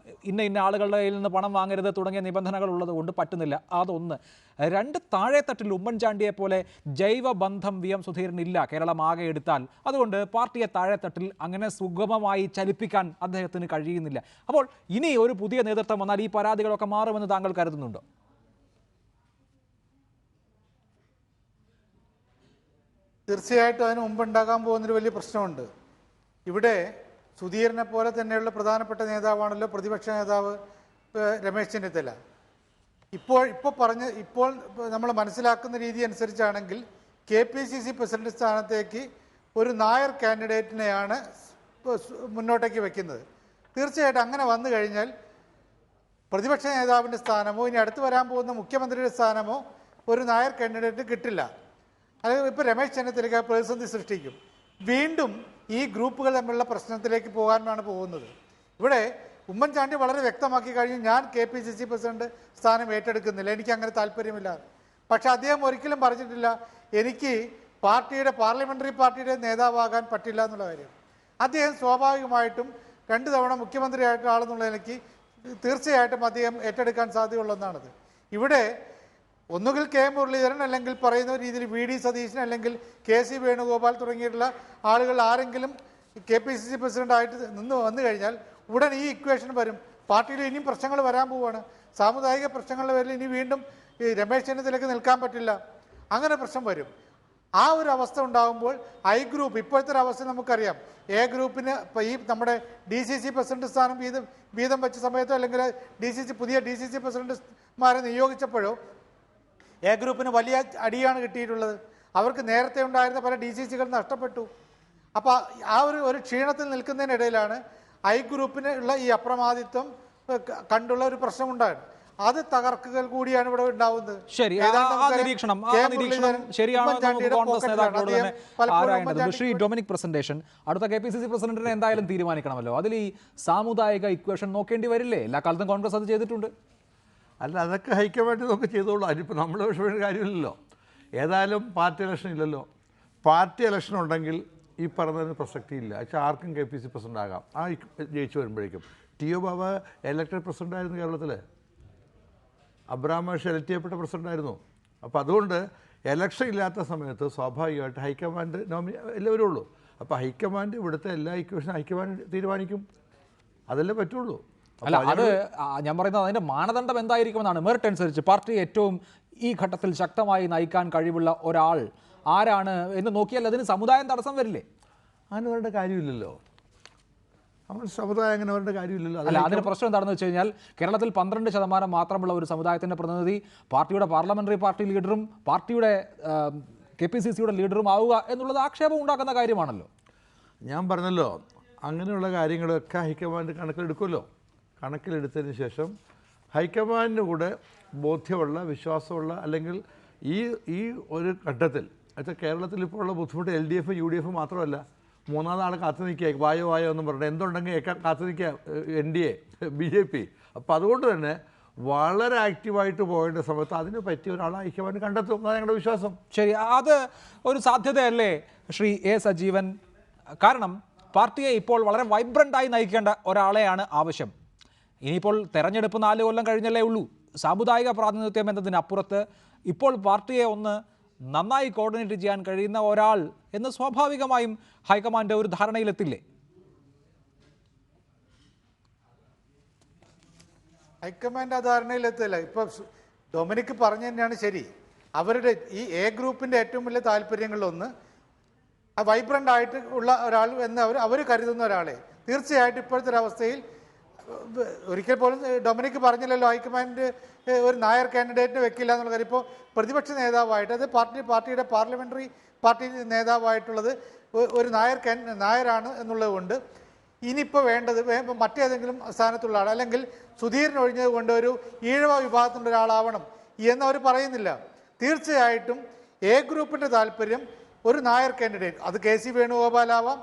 ഇന്ന ആളുകളുടെ കയ്യിൽ നിന്ന് പണം വാങ്ങരുത് തുടങ്ങിയ നിബന്ധനകൾ ഉള്ളത് കൊണ്ട് പറ്റുന്നില്ല. അതൊന്ന്. 2, താഴെത്തട്ടിൽ ഉമ്മൻചാണ്ടിയെ പോലെ ജൈവബന്ധം VM സുധീരനില്ല കേരളം ആകെ എടുത്താൽ. അതുകൊണ്ട് പാർട്ടിയെ താഴെത്തട്ടിൽ അങ്ങനെ സുഗമമായി ചലിപ്പിക്കാൻ അദ്ദേഹത്തിന് കഴിയുന്നില്ല. അപ്പോൾ ഇനി ഒരു പുതിയ നേതൃത്വം വന്നാൽ ഈ പരാതികളൊക്കെ മാറുമെന്ന് താങ്കൾ കരുതുന്നുണ്ടോ? തീർച്ചയായിട്ടും അതിന് മുമ്പുണ്ടാകാൻ പോകുന്നൊരു വലിയ പ്രശ്നമുണ്ട്. ഇവിടെ സുധീരനെ പോലെ തന്നെയുള്ള പ്രധാനപ്പെട്ട നേതാവാണല്ലോ പ്രതിപക്ഷ നേതാവ് രമേശ് ചെന്നിത്തല. ഇപ്പോൾ നമ്മൾ മനസ്സിലാക്കുന്ന രീതി അനുസരിച്ചാണെങ്കിൽ KPCC പ്രസിഡന്റ് സ്ഥാനത്തേക്ക് ഒരു നായർ കാൻഡിഡേറ്റിനെയാണ് മുന്നോട്ടേക്ക് വയ്ക്കുന്നത്. തീർച്ചയായിട്ടും അങ്ങനെ വന്നു കഴിഞ്ഞാൽ പ്രതിപക്ഷ നേതാവിൻ്റെ സ്ഥാനമോ ഇനി അടുത്ത് വരാൻ പോകുന്ന മുഖ്യമന്ത്രിയുടെ സ്ഥാനമോ ഒരു നായർ കാൻഡിഡേറ്റ് കിട്ടില്ല. അത് ഇപ്പോൾ രമേശ് ചെന്നിത്തലയ്ക്ക് പ്രതിസന്ധി സൃഷ്ടിക്കും. വീണ്ടും ഈ ഗ്രൂപ്പുകൾ തമ്മിലുള്ള പ്രശ്നത്തിലേക്ക് പോകാനാണ് പോകുന്നത്. ഇവിടെ ഉമ്മൻചാണ്ടി വളരെ വ്യക്തമാക്കി കഴിഞ്ഞു, ഞാൻ KPCC പ്രസിഡന്റ് സ്ഥാനം ഏറ്റെടുക്കുന്നില്ല, എനിക്ക് അങ്ങനെ താല്പര്യമില്ല. പക്ഷെ അദ്ദേഹം ഒരിക്കലും പറഞ്ഞിട്ടില്ല എനിക്ക് പാർലമെന്ററി പാർട്ടിയുടെ നേതാവാകാൻ പറ്റില്ല എന്നുള്ള കാര്യം. അദ്ദേഹം സ്വാഭാവികമായിട്ടും 2 തവണ മുഖ്യമന്ത്രിയായിട്ടുള്ള ആളെന്നുള്ള നിലയ്ക്ക് തീർച്ചയായിട്ടും അദ്ദേഹം ഏറ്റെടുക്കാൻ സാധ്യതയുള്ളതാണത്. ഇവിടെ ഒന്നുകിൽ K മുരളീധരൻ, അല്ലെങ്കിൽ പറയുന്ന രീതിയിൽ VD സതീശൻ, അല്ലെങ്കിൽ KC വേണുഗോപാൽ തുടങ്ങിയിട്ടുള്ള ആളുകൾ ആരെങ്കിലും KPCC പ്രസിഡന്റായിട്ട് വന്നു കഴിഞ്ഞാൽ ഉടൻ ഈ ഇക്വേഷൻ വരും. പാർട്ടിയിൽ ഇനിയും പ്രശ്നങ്ങൾ വരാൻ പോവുകയാണ്. സാമുദായിക പ്രശ്നങ്ങളുടെ പേരിൽ ഇനി വീണ്ടും ഈ രമേശ് ചെന്നിത്തലയ്ക്ക് നിൽക്കാൻ പറ്റില്ല, അങ്ങനെ പ്രശ്നം വരും. ആ ഒരു അവസ്ഥ ഉണ്ടാകുമ്പോൾ ഐ ഗ്രൂപ്പ് ഇപ്പോഴത്തെ ഒരു അവസ്ഥ നമുക്കറിയാം. എ ഗ്രൂപ്പിന് ഇപ്പോൾ ഈ നമ്മുടെ DCC പ്രസിഡന്റ് സ്ഥാനം വീതം വെച്ച സമയത്തോ അല്ലെങ്കിൽ പുതിയ DCC പ്രസിഡന്റുമാരെ നിയോഗിച്ചപ്പോഴോ എ ഗ്രൂപ്പിന് വലിയ അടിയാണ് കിട്ടിയിട്ടുള്ളത്. അവർക്ക് നേരത്തെ ഉണ്ടായിരുന്ന പല DCCകൾ നഷ്ടപ്പെട്ടു. അപ്പോൾ ആ ഒരു ക്ഷീണത്തിൽ നിൽക്കുന്നതിനിടയിലാണ് ഐ ഗ്രൂപ്പിന് ഉള്ള ഈ അപ്രമാദിത്വം കണ്ടുള്ള ഒരു പ്രശ്നമുണ്ടായത്. അത് തകർക്കൽ കൂടിയാണ് ഇവിടെ ഉണ്ടാവുന്നത്. ശരി, ആ നിരീക്ഷണം ശരിയാണോ കോൺഗ്രസ് നേതാക്കളോട് തന്നെ ആരായേണ്ടത്. ശ്രീ ഡൊമിനിക് പ്രസന്റേഷൻ, അടുത്ത KPCC പ്രസിഡന്റിനെ എന്തായാലും തീരുമാനിക്കണമല്ലോ. അതിൽ ഈ സാമുദായിക ഇക്വേഷൻ നോക്കേണ്ടി വരില്ലേ? എല്ലാ കാലത്തും കോൺഗ്രസ് അത് ചെയ്തിട്ടുണ്ട്. അല്ല, അതൊക്കെ ഹൈക്കമാൻഡ് നമുക്ക് ചെയ്തോളൂ. അതിപ്പോൾ നമ്മൾ വിഷമിക്കേണ്ട കാര്യമില്ലല്ലോ. ഏതായാലും പാർട്ടി ഇലക്ഷൻ ഇല്ലല്ലോ. പാർട്ടി ഇലക്ഷൻ ഉണ്ടെങ്കിൽ ഈ പറഞ്ഞതിന് പ്രസക്തിയില്ല. പക്ഷേ ആർക്കും KPCC പ്രസിഡന്റ് ആകാം. ആ ജയിച്ചു വരുമ്പോഴേക്കും TO ബാബ ഇലക്ടഡ് പ്രസിഡന്റ് ആയിരുന്നു കേരളത്തിൽ. അബ്രഹാം മാഷ് എലക്ട് ചെയ്യപ്പെട്ട പ്രസിഡന്റായിരുന്നു. അപ്പോൾ അതുകൊണ്ട് എലക്ഷൻ ഇല്ലാത്ത സമയത്ത് സ്വാഭാവികമായിട്ട് ഹൈക്കമാൻഡ് എല്ലാവരും ഉള്ളൂ. അപ്പോൾ ഹൈക്കമാൻഡ് ഇവിടുത്തെ എല്ലാ ഇക്വേഷനും ഹൈക്കമാൻഡ് തീരുമാനിക്കും. അതല്ലേ പറ്റുള്ളൂ. അല്ല, അത് ഞാൻ പറയുന്നത് അതിൻ്റെ മാനദണ്ഡം എന്തായിരിക്കുമെന്നാണ്. മെറിറ്റ് അനുസരിച്ച് പാർട്ടി ഏറ്റവും ഈ ഘട്ടത്തിൽ ശക്തമായി നയിക്കാൻ കഴിവുള്ള ഒരാൾ ആരാണ് എന്ന് നോക്കിയാൽ അതിന് സമുദായം തടസ്സം വരില്ലേ? അങ്ങനെ വരേണ്ട കാര്യമില്ലല്ലോ. നമ്മൾ സമുദായം അങ്ങനെ വരേണ്ട കാര്യമില്ലല്ലോ. അല്ല, അതിന് പ്രശ്നം എന്താണെന്ന് വെച്ച് കഴിഞ്ഞാൽ കേരളത്തിൽ 12% മാത്രമുള്ള ഒരു സമുദായത്തിൻ്റെ പ്രതിനിധി പാർട്ടിയുടെ പാർലമെന്ററി പാർട്ടി ലീഡറും പാർട്ടിയുടെ KPCCയുടെ ലീഡറും ആവുക എന്നുള്ളത് ആക്ഷേപം ഉണ്ടാക്കുന്ന കാര്യമാണല്ലോ. ഞാൻ പറഞ്ഞല്ലോ, അങ്ങനെയുള്ള കാര്യങ്ങളൊക്കെ ഹൈക്കമാൻഡ് കണക്കിലെടുക്കുമല്ലോ. കണക്കിലെടുത്തതിന് ശേഷം ഹൈക്കമാൻഡിന് കൂടെ ബോധ്യമുള്ള, വിശ്വാസമുള്ള, അല്ലെങ്കിൽ ഈ ഒരു ഘട്ടത്തിൽ വെച്ചാൽ കേരളത്തിൽ ഇപ്പോൾ ഉള്ള ബുദ്ധിമുട്ട് LDF UDF മാത്രമല്ല, മൂന്നാമതാൾ കാത്തു നിൽക്കുക, വായോ എന്നും പറഞ്ഞിട്ട് എന്തുണ്ടെങ്കിൽ കാത്തു നിൽക്കുക NDA BJP. അപ്പോൾ അതുകൊണ്ട് തന്നെ വളരെ ആക്റ്റീവായിട്ട് പോകേണ്ട സമയത്ത് അതിന് പറ്റിയ ഒരാളെ ഹൈക്കമാൻഡ് കണ്ടെത്തും. അതാണ് ഞങ്ങളുടെ വിശ്വാസം. ശരി, അത് ഒരു സാധ്യതയല്ലേ ശ്രീ A സജീവൻ? കാരണം പാർട്ടിയെ ഇപ്പോൾ വളരെ വൈബ്രൻ്റായി നയിക്കേണ്ട ഒരാളെയാണ് ആവശ്യം. ഇനിയിപ്പോൾ തെരഞ്ഞെടുപ്പ് 4 കൊല്ലം കഴിഞ്ഞല്ലേ ഉള്ളൂ. സാമുദായിക പ്രാതിനിധ്യം എന്നതിനപ്പുറത്ത് ഇപ്പോൾ പാർട്ടിയെ ഒന്ന് നന്നായി കോർഡിനേറ്റ് ചെയ്യാൻ കഴിയുന്ന ഒരാൾ എന്ന് സ്വാഭാവികമായും ഹൈക്കമാൻഡ് ഒരു ധാരണയിലെത്തില്ലേ? ഹൈക്കമാൻഡ് ആ ധാരണയിലെത്തില്ല. ഇപ്പം ഡൊമിനിക് പറഞ്ഞു തന്നെയാണ് ശരി. അവരുടെ ഈ എ ഗ്രൂപ്പിൻ്റെ ഏറ്റവും വലിയ താല്പര്യങ്ങളിലൊന്ന് വൈബ്രൻ്റ് ആയിട്ട് ഉള്ള ഒരാൾ എന്ന് അവർ കരുതുന്ന ഒരാളെ തീർച്ചയായിട്ടും ഇപ്പോഴത്തെ ഒരവസ്ഥയിൽ ഒരിക്കൽ പോലും ഡൊമിനിക് പറഞ്ഞില്ലല്ലോ ഹൈക്കമാൻഡ് ഒരു നായർ കാൻഡിഡേറ്റിനെ വെക്കില്ല എന്നുള്ള കാര്യം. ഇപ്പോൾ പ്രതിപക്ഷ നേതാവായിട്ട് അത് പാർട്ടിയുടെ പാർലമെന്ററി പാർട്ടി നേതാവായിട്ടുള്ളത് ഒരു നായരാണ് എന്നുള്ളത് കൊണ്ട് ഇനിയിപ്പോൾ വേണ്ടത് മറ്റേതെങ്കിലും സ്ഥാനത്തുള്ള ആൾ, അല്ലെങ്കിൽ സുധീരൻ ഒഴിഞ്ഞത് കൊണ്ട് ഒരു ഈഴവ വിഭാഗത്തിൻ്റെ ഒരാളാവണം എന്നവർ പറയുന്നില്ല. തീർച്ചയായിട്ടും എ ഗ്രൂപ്പിൻ്റെ താല്പര്യം ഒരു നായർ കാൻഡിഡേറ്റ്, അത് KC വേണുഗോപാലാവാം,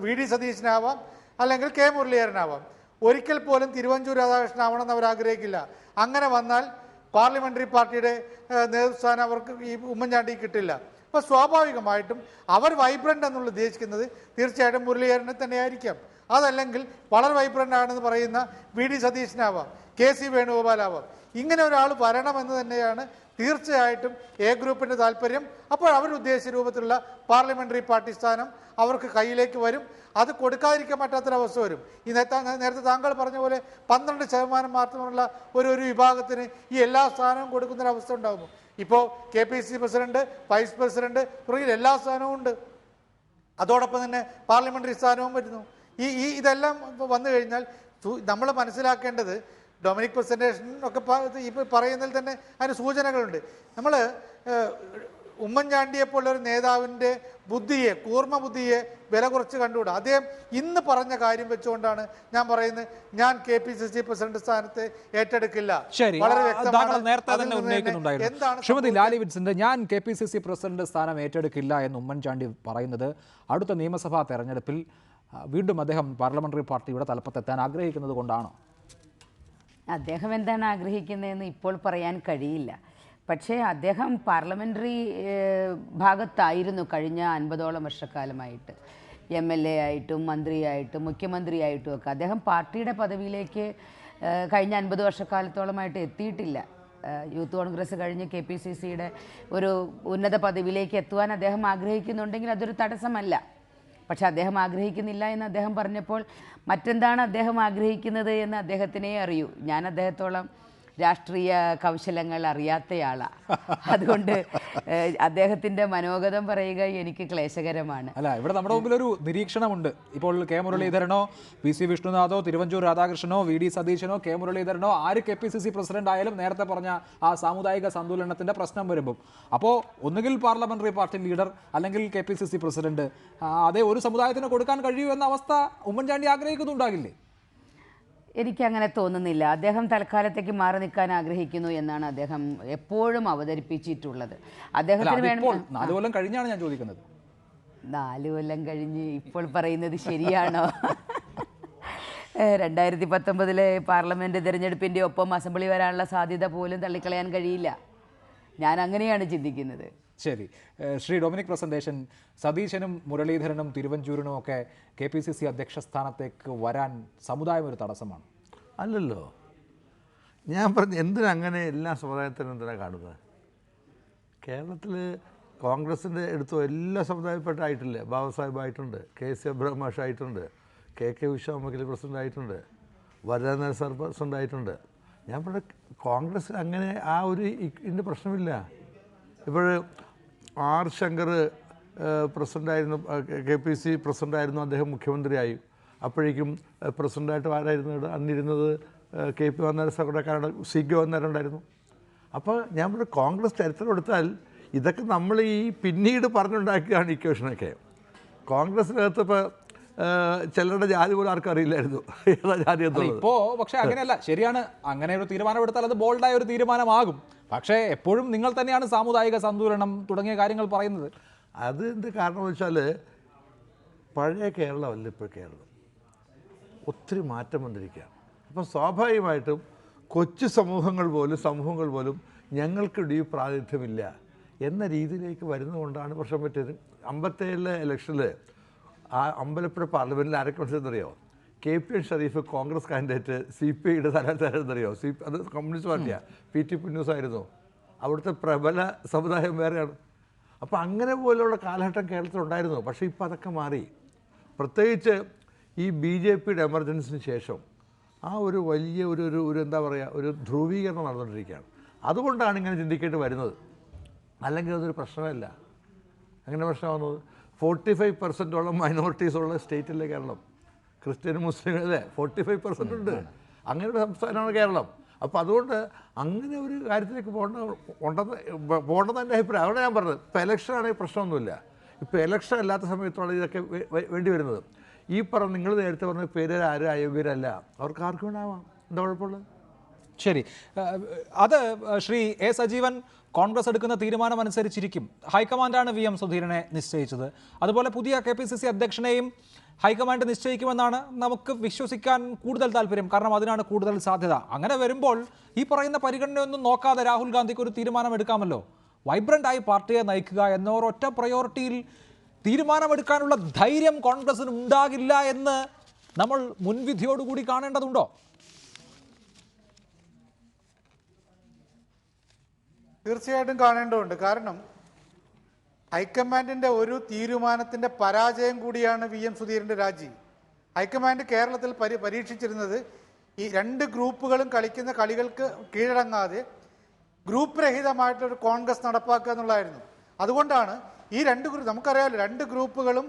VD സതീശനാവാം, അല്ലെങ്കിൽ K മുരളീധരനാവാം. ഒരിക്കൽ പോലും തിരുവഞ്ചൂർ രാധാകൃഷ്ണനാവണമെന്ന് അവർ ആഗ്രഹിക്കില്ല. അങ്ങനെ വന്നാൽ പാർലമെന്ററി പാർട്ടിയുടെ നേതൃസ്ഥാനം അവർക്ക് ഈ ഉമ്മൻചാണ്ടി കിട്ടില്ല. അപ്പോൾ സ്വാഭാവികമായിട്ടും അവർ വൈബ്രൻ്റ് എന്നുള്ള ഉദ്ദേശിക്കുന്നത് തീർച്ചയായിട്ടും മുരളീധരനെ തന്നെയായിരിക്കാം. അതല്ലെങ്കിൽ വളരെ വൈബ്രൻ്റ് ആണെന്ന് പറയുന്ന VD സതീശനാവാം, KC വേണുഗോപാലാവാം. ഇങ്ങനെ ഒരാൾ വരണമെന്ന് തന്നെയാണ് തീർച്ചയായിട്ടും എ ഗ്രൂപ്പിൻ്റെ താല്പര്യം. അപ്പോൾ അവരുദ്ദേശിച്ച രൂപത്തിലുള്ള പാർലമെന്ററി പാർട്ടി സ്ഥാനം അവർക്ക് കയ്യിലേക്ക് വരും. അത് കൊടുക്കാതിരിക്കാൻ പറ്റാത്തൊരവസ്ഥ വരും. ഈ നേരത്തെ താങ്കൾ പറഞ്ഞ പോലെ 12% മാത്രമുള്ള ഒരു വിഭാഗത്തിന് ഈ എല്ലാ സ്ഥാനവും കൊടുക്കുന്നൊരവസ്ഥ ഉണ്ടാകുന്നു. ഇപ്പോൾ KPCC പ്രസിഡന്റ്, വൈസ് പ്രസിഡന്റ് തുടങ്ങിയ എല്ലാ സ്ഥാനവും ഉണ്ട്. അതോടൊപ്പം തന്നെ പാർലമെന്ററി സ്ഥാനവും വരുന്നു. ഇതെല്ലാം വന്നു കഴിഞ്ഞാൽ നമ്മൾ മനസ്സിലാക്കേണ്ടത് ഡൊമിനിക് പ്രസന്റേഷൻ ഒക്കെ ഇപ്പോൾ പറയുന്നതിൽ തന്നെ അതിന് സൂചനകളുണ്ട്. നമ്മൾ ഉമ്മൻചാണ്ടിയെ പോലൊരു നേതാവിൻ്റെ ബുദ്ധിയെ, കൂർമ്മ ബുദ്ധിയെ വില കുറച്ച് കണ്ടുകൂടാ. അദ്ദേഹം ഇന്ന് പറഞ്ഞ കാര്യം വെച്ചുകൊണ്ടാണ് ഞാൻ പറയുന്നത്, ഞാൻ KPCC പ്രസിഡന്റ് സ്ഥാനത്ത് ഏറ്റെടുക്കില്ല. ശരി, വളരെ താങ്കൾ നേരത്തെ തന്നെ ഉന്നയിക്കുന്നുണ്ടായിരുന്നു. ശ്രീമതി ലാലി വിൻസെന്റ്, ഞാൻ KPCC പ്രസിഡന്റ് സ്ഥാനം ഏറ്റെടുക്കില്ല എന്ന് ഉമ്മൻചാണ്ടി പറയുന്നത് അടുത്ത നിയമസഭാ തെരഞ്ഞെടുപ്പിൽ വീണ്ടും അദ്ദേഹം പാർലമെന്ററി പാർട്ടിയുടെ തലപ്പത്തെത്താൻ ആഗ്രഹിക്കുന്നത് കൊണ്ടാണോ? അദ്ദേഹം എന്താണ് ആഗ്രഹിക്കുന്നതെന്ന് ഇപ്പോൾ പറയാൻ കഴിയില്ല. പക്ഷേ അദ്ദേഹം പാർലമെൻ്ററി ഭാഗത്തായിരുന്നു കഴിഞ്ഞ 50ഓളം വർഷക്കാലമായിട്ട്. MLA ആയിട്ടും മന്ത്രിയായിട്ടും മുഖ്യമന്ത്രിയായിട്ടും ഒക്കെ അദ്ദേഹം പാർട്ടിയുടെ പദവിയിലേക്ക് കഴിഞ്ഞ 50 വർഷക്കാലത്തോളമായിട്ട് എത്തിയിട്ടില്ല. യൂത്ത് കോൺഗ്രസ് കഴിഞ്ഞ് KPCCയുടെ ഒരു ഉന്നത പദവിയിലേക്ക് എത്തുവാൻ അദ്ദേഹം ആഗ്രഹിക്കുന്നുണ്ടെങ്കിൽ അതൊരു തടസ്സമല്ല. പക്ഷെ അദ്ദേഹം ആഗ്രഹിക്കുന്നില്ല എന്ന് അദ്ദേഹം പറഞ്ഞപ്പോൾ മറ്റെന്താണ് അദ്ദേഹം ആഗ്രഹിക്കുന്നത് എന്ന് അദ്ദേഹത്തിനേ അറിയൂ. ഞാൻ അദ്ദേഹത്തോളം രാഷ്ട്രീയ കൗശലങ്ങൾ അറിയാത്തയാളാണ്. അതുകൊണ്ട് അദ്ദേഹത്തിൻ്റെ മനോഗതം പറയുക എനിക്ക് ക്ലേശകരമാണ്. അല്ല, ഇവിടെ നമ്മുടെ മുമ്പിൽ ഒരു നിരീക്ഷണമുണ്ട്. ഇപ്പോൾ K മുരളീധരനോ PC വിഷ്ണുനാഥോ Thiruvanchoor രാധാകൃഷ്ണനോ VD സതീശനോ K മുരളീധരനോ ആര് KPCC പ്രസിഡന്റ് ആയാലും നേരത്തെ പറഞ്ഞ ആ സാമുദായിക സന്തുലനത്തിന്റെ പ്രശ്നം വരുമ്പോൾ അപ്പോൾ ഒന്നുകിൽ പാർലമെന്ററി പാർട്ടി ലീഡർ അല്ലെങ്കിൽ KPCC പ്രസിഡന്റ് അതേ ഒരു സമുദായത്തിന് കൊടുക്കാൻ കഴിയൂ എന്ന അവസ്ഥ ഉമ്മൻചാണ്ടി ആഗ്രഹിക്കുന്നുണ്ടാകില്ലേ? എനിക്കങ്ങനെ തോന്നുന്നില്ല. അദ്ദേഹം തൽക്കാലത്തേക്ക് മാറി നിൽക്കാൻ ആഗ്രഹിക്കുന്നു എന്നാണ് അദ്ദേഹം എപ്പോഴും അവതരിപ്പിച്ചിട്ടുള്ളത്. അദ്ദേഹത്തിന് വേണം. 4 കൊല്ലം കഴിഞ്ഞാണ് ഞാൻ ചോദിക്കുന്നത്. 4 കൊല്ലം കഴിഞ്ഞ് ഇപ്പോൾ പറയുന്നത് ശരിയാണോ? 2019 പാർലമെൻറ്റ് തിരഞ്ഞെടുപ്പിൻ്റെ ഒപ്പം അസംബ്ലി വരാനുള്ള സാധ്യത പോലും തള്ളിക്കളയാൻ കഴിയില്ല. ഞാൻ അങ്ങനെയാണ് ചിന്തിക്കുന്നത്. ശരി, ശ്രീ ഡൊമിനിക് പ്രസന്റേഷൻ, സതീശനും മുരളീധരനും തിരുവഞ്ചൂരിനും ഒക്കെ KPCC അധ്യക്ഷ സ്ഥാനത്തേക്ക് വരാൻ സമുദായം ഒരു തടസ്സമാണ്? അല്ലല്ലോ. ഞാൻ പറഞ്ഞു എന്തിനങ്ങനെ എല്ലാ സമുദായത്തിനും എന്തിനാണ് കാണുന്നത്? കേരളത്തിൽ കോൺഗ്രസിൻ്റെ എടുത്തോ എല്ലാ സമുദായപ്പെട്ടായിട്ടില്ലേ? ബാബാസാഹിബ് ആയിട്ടുണ്ട്, KC അബ്രഹാം മാഷ് ആയിട്ടുണ്ട്, KK വിശ്വാമകലി പ്രസിഡന്റ് ആയിട്ടുണ്ട്, വരദാനന്ദ സാർ പ്രസിഡന്റ് ആയിട്ടുണ്ട്. ഞാൻ പറഞ്ഞ കോൺഗ്രസ് അങ്ങനെ ആ ഒരു ഇതിൻ്റെ പ്രശ്നമില്ല. ഇപ്പോൾ R ശങ്കർ പ്രസിഡൻ്റായിരുന്നു, KPCC പ്രസിഡൻ്റായിരുന്നു, അദ്ദേഹം മുഖ്യമന്ത്രിയായി. അപ്പോഴേക്കും പ്രസിഡൻ്റായിട്ട് ആരായിരുന്നു അന്നിരുന്നത്? KP വന്നേരം സെക്രട്ടറിക്കാരുടെ CK വന്നേരമുണ്ടായിരുന്നു. അപ്പോൾ ഞാൻ പറഞ്ഞ കോൺഗ്രസ് ചരിത്രം എടുത്താൽ ഇതൊക്കെ നമ്മൾ ഈ പിന്നീട് പറഞ്ഞുണ്ടാക്കിയാണ് ഇക്വേഷനൊക്കെ. കോൺഗ്രസിനകത്ത് ഇപ്പോൾ ചിലരുടെ ജാതി പോലും ആർക്കും അറിയില്ലായിരുന്നു ഏതാ ജാതി എന്നുള്ളത്. ഇപ്പോൾ പക്ഷേ അങ്ങനെയല്ല. ശരിയാണ്, അങ്ങനെ ഒരു തീരുമാനമെടുത്താൽ അത് ബോൾഡായ ഒരു തീരുമാനമാകും. പക്ഷേ എപ്പോഴും നിങ്ങൾ തന്നെയാണ് സാമുദായിക സന്തുലനം തുടങ്ങിയ കാര്യങ്ങൾ പറയുന്നത്. അത് എന്ത് കാരണം വെച്ചാൽ പഴയ കേരളമല്ല ഇപ്പോൾ കേരളം, ഒത്തിരി മാറ്റം വന്നിരിക്കുകയാണ്. അപ്പം സ്വാഭാവികമായിട്ടും കൊച്ചു സമൂഹങ്ങൾ പോലും ഞങ്ങൾക്കിടെ ഈ പ്രാതിനിധ്യമില്ല എന്ന രീതിയിലേക്ക് വരുന്നതുകൊണ്ടാണ് പ്രശ്നം പറ്റിയത്. 57 ഇലക്ഷനിൽ ആ അമ്പലപ്പുഴ പാർലമെൻറ്റിൽ ആരൊക്കെ മനസ്സിലെന്നറിയോ? KPN ഷരീഫ് കോൺഗ്രസ് കാൻഡിഡേറ്റ്, CPIയുടെ സ്ഥാനാർത്ഥിയായിരുന്നറിയോ? അത് കമ്മ്യൂണിസ്റ്റ് പാർട്ടിയാണ്, PT പുന്നൂസ് ആയിരുന്നു. അവിടുത്തെ പ്രബല സമുദായം വേറെയാണ്. അപ്പോൾ അങ്ങനെ പോലെയുള്ള കാലഘട്ടം കേരളത്തിലുണ്ടായിരുന്നു. പക്ഷേ ഇപ്പോൾ അതൊക്കെ മാറി. പ്രത്യേകിച്ച് ഈ BJPയുടെ എമർജൻസിന് ശേഷം ആ ഒരു വലിയ ഒരു എന്താ പറയുക, ഒരു ധ്രുവീകരണം നടന്നുകൊണ്ടിരിക്കുകയാണ്. അതുകൊണ്ടാണ് ഇങ്ങനെ ചിന്തിക്കേണ്ടി വരുന്നത്. അല്ലെങ്കിൽ അതൊരു പ്രശ്നമല്ല. അങ്ങനെ പ്രശ്നം വന്നത് 45% മൈനോറിറ്റീസുള്ള സ്റ്റേറ്റല്ലേ കേരളം. ക്രിസ്ത്യൻ മുസ്ലിങ്ങളല്ലേ 45% ഉണ്ട്. അങ്ങനെ ഒരു സംസ്ഥാനമാണ് കേരളം. അപ്പോൾ അതുകൊണ്ട് അങ്ങനെ ഒരു കാര്യത്തിലേക്ക് പോകേണ്ടെന്ന് എൻ്റെ അഭിപ്രായം. അവിടെ ഞാൻ പറഞ്ഞത് ഇപ്പോൾ ഇലക്ഷനാണെങ്കിൽ പ്രശ്നമൊന്നുമില്ല. ഇപ്പോൾ ഇലക്ഷൻ അല്ലാത്ത സമയത്താണ് ഇതൊക്കെ വേണ്ടി വരുന്നത്. ഈ നിങ്ങൾ നേരത്തെ പറഞ്ഞ പേര് ആരും അയോഗ്യരല്ല, അവർക്ക് ആർക്കും ഉണ്ടാവാം. എന്താ കുഴപ്പമുള്ളത്? ശരി, അത് ശ്രീ A സജീവൻ, കോൺഗ്രസ് എടുക്കുന്ന തീരുമാനം അനുസരിച്ചിരിക്കും. ഹൈക്കമാൻഡാണ് VM സുധീരനെ നിശ്ചയിച്ചത്. അതുപോലെ പുതിയ KPCC അധ്യക്ഷനെയും ഹൈക്കമാൻഡ് നിശ്ചയിക്കുമെന്നാണ് നമുക്ക് വിശ്വസിക്കാൻ കൂടുതൽ താല്പര്യം. കാരണം അതിനാണ് കൂടുതൽ സാധ്യത. അങ്ങനെ വരുമ്പോൾ ഈ പറയുന്ന പരിഗണനയൊന്നും നോക്കാതെ രാഹുൽ ഗാന്ധിക്ക് ഒരു തീരുമാനം എടുക്കാമല്ലോ. വൈബ്രൻ്റായി പാർട്ടിയെ നയിക്കുക എന്ന ഒരൊറ്റ പ്രയോറിറ്റിയിൽ തീരുമാനമെടുക്കാനുള്ള ധൈര്യം കോൺഗ്രസിന് ഉണ്ടാകില്ല എന്ന് നമ്മൾ മുൻവിധിയോടുകൂടി കാണേണ്ടതുണ്ടോ? തീർച്ചയായിട്ടും കാണേണ്ടതുണ്ട്. കാരണം ഹൈക്കമാൻഡിൻ്റെ ഒരു തീരുമാനത്തിൻ്റെ പരാജയം കൂടിയാണ് VM സുധീരൻ്റെ രാജി. ഹൈക്കമാൻഡ് കേരളത്തിൽ പരീക്ഷിച്ചിരുന്നത് ഈ 2 ഗ്രൂപ്പുകളും കളിക്കുന്ന കളികൾക്ക് കീഴടങ്ങാതെ ഗ്രൂപ്പ് രഹിതമായിട്ടൊരു കോൺഗ്രസ് നടപ്പാക്കുക എന്നുള്ളതായിരുന്നു. അതുകൊണ്ടാണ് ഈ നമുക്കറിയാമല്ലോ, 2 ഗ്രൂപ്പുകളും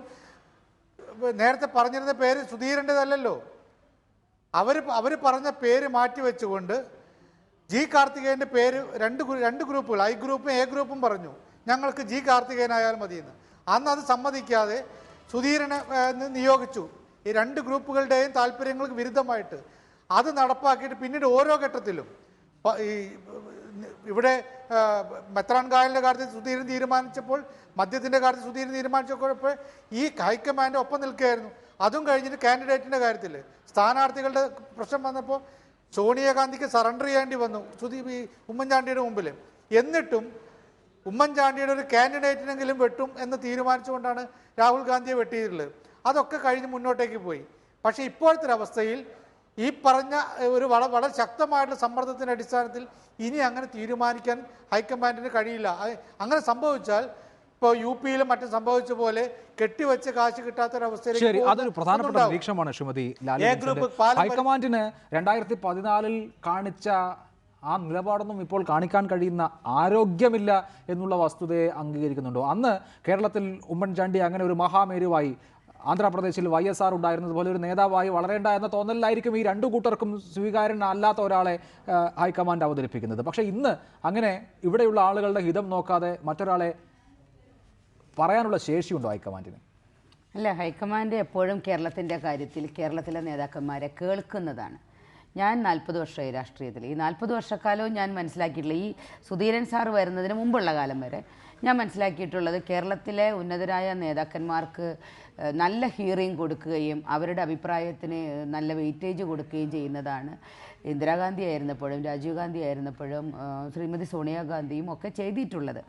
നേരത്തെ പറഞ്ഞിരുന്ന പേര് സുധീരൻ്റെതല്ലല്ലോ. അവർ പറഞ്ഞ പേര് മാറ്റിവെച്ചുകൊണ്ട് G കാർത്തികേയൻ്റെ പേര് 2 ഗ്രൂപ്പുകൾ I ഗ്രൂപ്പും A ഗ്രൂപ്പും പറഞ്ഞു. ഞങ്ങൾക്ക് ജി കാർത്തികേയനായാൽ മതിയെന്ന്. അന്ന് അത് സമ്മതിക്കാതെ സുധീരനെ നിയോഗിച്ചു. ഈ രണ്ട് ഗ്രൂപ്പുകളുടെയും താല്പര്യങ്ങൾക്ക് വിരുദ്ധമായിട്ട് അത് നടപ്പാക്കിയിട്ട് പിന്നീട് ഓരോ ഘട്ടത്തിലും ഈ ഇവിടെ മെത്രാൻകായലിൻ്റെ കാര്യത്തിൽ സുധീരൻ തീരുമാനിച്ചപ്പോൾ, മദ്യത്തിൻ്റെ കാര്യത്തിൽ സുധീരൻ തീരുമാനിച്ചപ്പോൾ ഈ ഹൈക്കമാൻഡ് ഒപ്പം നിൽക്കുകയായിരുന്നു. അതും കഴിഞ്ഞിട്ട് കാൻഡിഡേറ്റിൻ്റെ കാര്യത്തിൽ സ്ഥാനാർത്ഥികളുടെ പ്രശ്നം വന്നപ്പോൾ സോണിയാഗാന്ധിക്ക് സറണ്ടർ ചെയ്യേണ്ടി വന്നു ഈ ഉമ്മൻചാണ്ടിയുടെ മുമ്പിൽ. എന്നിട്ടും ഉമ്മൻചാണ്ടിയുടെ ഒരു കാൻഡിഡേറ്റിനെങ്കിലും വെട്ടും എന്ന് തീരുമാനിച്ചുകൊണ്ടാണ് രാഹുൽ ഗാന്ധിയെ വെട്ടിയിട്ടുള്ളത്. അതൊക്കെ കഴിഞ്ഞ് മുന്നോട്ടേക്ക് പോയി. പക്ഷേ ഇപ്പോഴത്തെ അവസ്ഥയിൽ ഈ പറഞ്ഞ ഒരു വളരെ ശക്തമായിട്ടുള്ള സമ്മർദ്ദത്തിൻ്റെ അടിസ്ഥാനത്തിൽ ഇനി അങ്ങനെ തീരുമാനിക്കാൻ ഹൈക്കമാൻഡിന് കഴിയില്ല. അങ്ങനെ സംഭവിച്ചാൽ ഇപ്പോൾ യു പിയിലും മറ്റും സംഭവിച്ച പോലെ കെട്ടിവെച്ച് കാശ് കിട്ടാത്തൊരവസ്ഥയിലേക്ക്. ശരി, അതൊരു പ്രധാനപ്പെട്ട നിരീക്ഷണമാണ് ശ്രീമതി ലാലി. ഹൈക്കമാൻഡിന് 2014 കാണിച്ച ആ നിലപാടൊന്നും ഇപ്പോൾ കാണിക്കാൻ കഴിയുന്ന ആരോഗ്യമില്ല എന്നുള്ള വസ്തുതയെ അംഗീകരിക്കുന്നുണ്ടോ? അന്ന് കേരളത്തിൽ ഉമ്മൻചാണ്ടി അങ്ങനെ ഒരു മഹാമേരുവായി, ആന്ധ്രാപ്രദേശിൽ YSR ഉണ്ടായിരുന്നതുപോലെ ഒരു നേതാവായി വളരേണ്ട എന്ന തോന്നലിലായിരിക്കും ഈ രണ്ടു കൂട്ടർക്കും സ്വീകാര്യനല്ലാത്ത ഒരാളെ ഹൈക്കമാൻഡ് അവതരിപ്പിക്കുന്നത്. പക്ഷേ ഇന്ന് അങ്ങനെ ഇവിടെയുള്ള ആളുകളുടെ ഹിതം നോക്കാതെ മറ്റൊരാളെ പറയാനുള്ള ശേഷിയുണ്ടോ ഹൈക്കമാൻഡിന്? അല്ല, ഹൈക്കമാൻഡ് എപ്പോഴും കേരളത്തിൻ്റെ കാര്യത്തിൽ കേരളത്തിലെ നേതാക്കന്മാരെ കേൾക്കുന്നതാണ്. ഞാൻ 40 വർഷമായി രാഷ്ട്രീയത്തിൽ. ഈ 40 വർഷക്കാലവും ഞാൻ മനസ്സിലാക്കിയിട്ടുള്ള, ഈ സുധീരൻ സാർ വരുന്നതിന് മുമ്പുള്ള കാലം വരെ ഞാൻ മനസ്സിലാക്കിയിട്ടുള്ളത്, കേരളത്തിലെ ഉന്നതരായ നേതാക്കന്മാർക്ക് നല്ല ഹിയറിംഗ് കൊടുക്കുകയും അവരുടെ അഭിപ്രായത്തിന് നല്ല വെയിറ്റേജ് കൊടുക്കുകയും ചെയ്യുന്നതാണ് ഇന്ദിരാഗാന്ധി ആയിരുന്നപ്പോഴും രാജീവ് ഗാന്ധി ആയിരുന്നപ്പോഴും ശ്രീമതി സോണിയാഗാന്ധിയും ഒക്കെ ചെയ്തിട്ടുള്ളത്.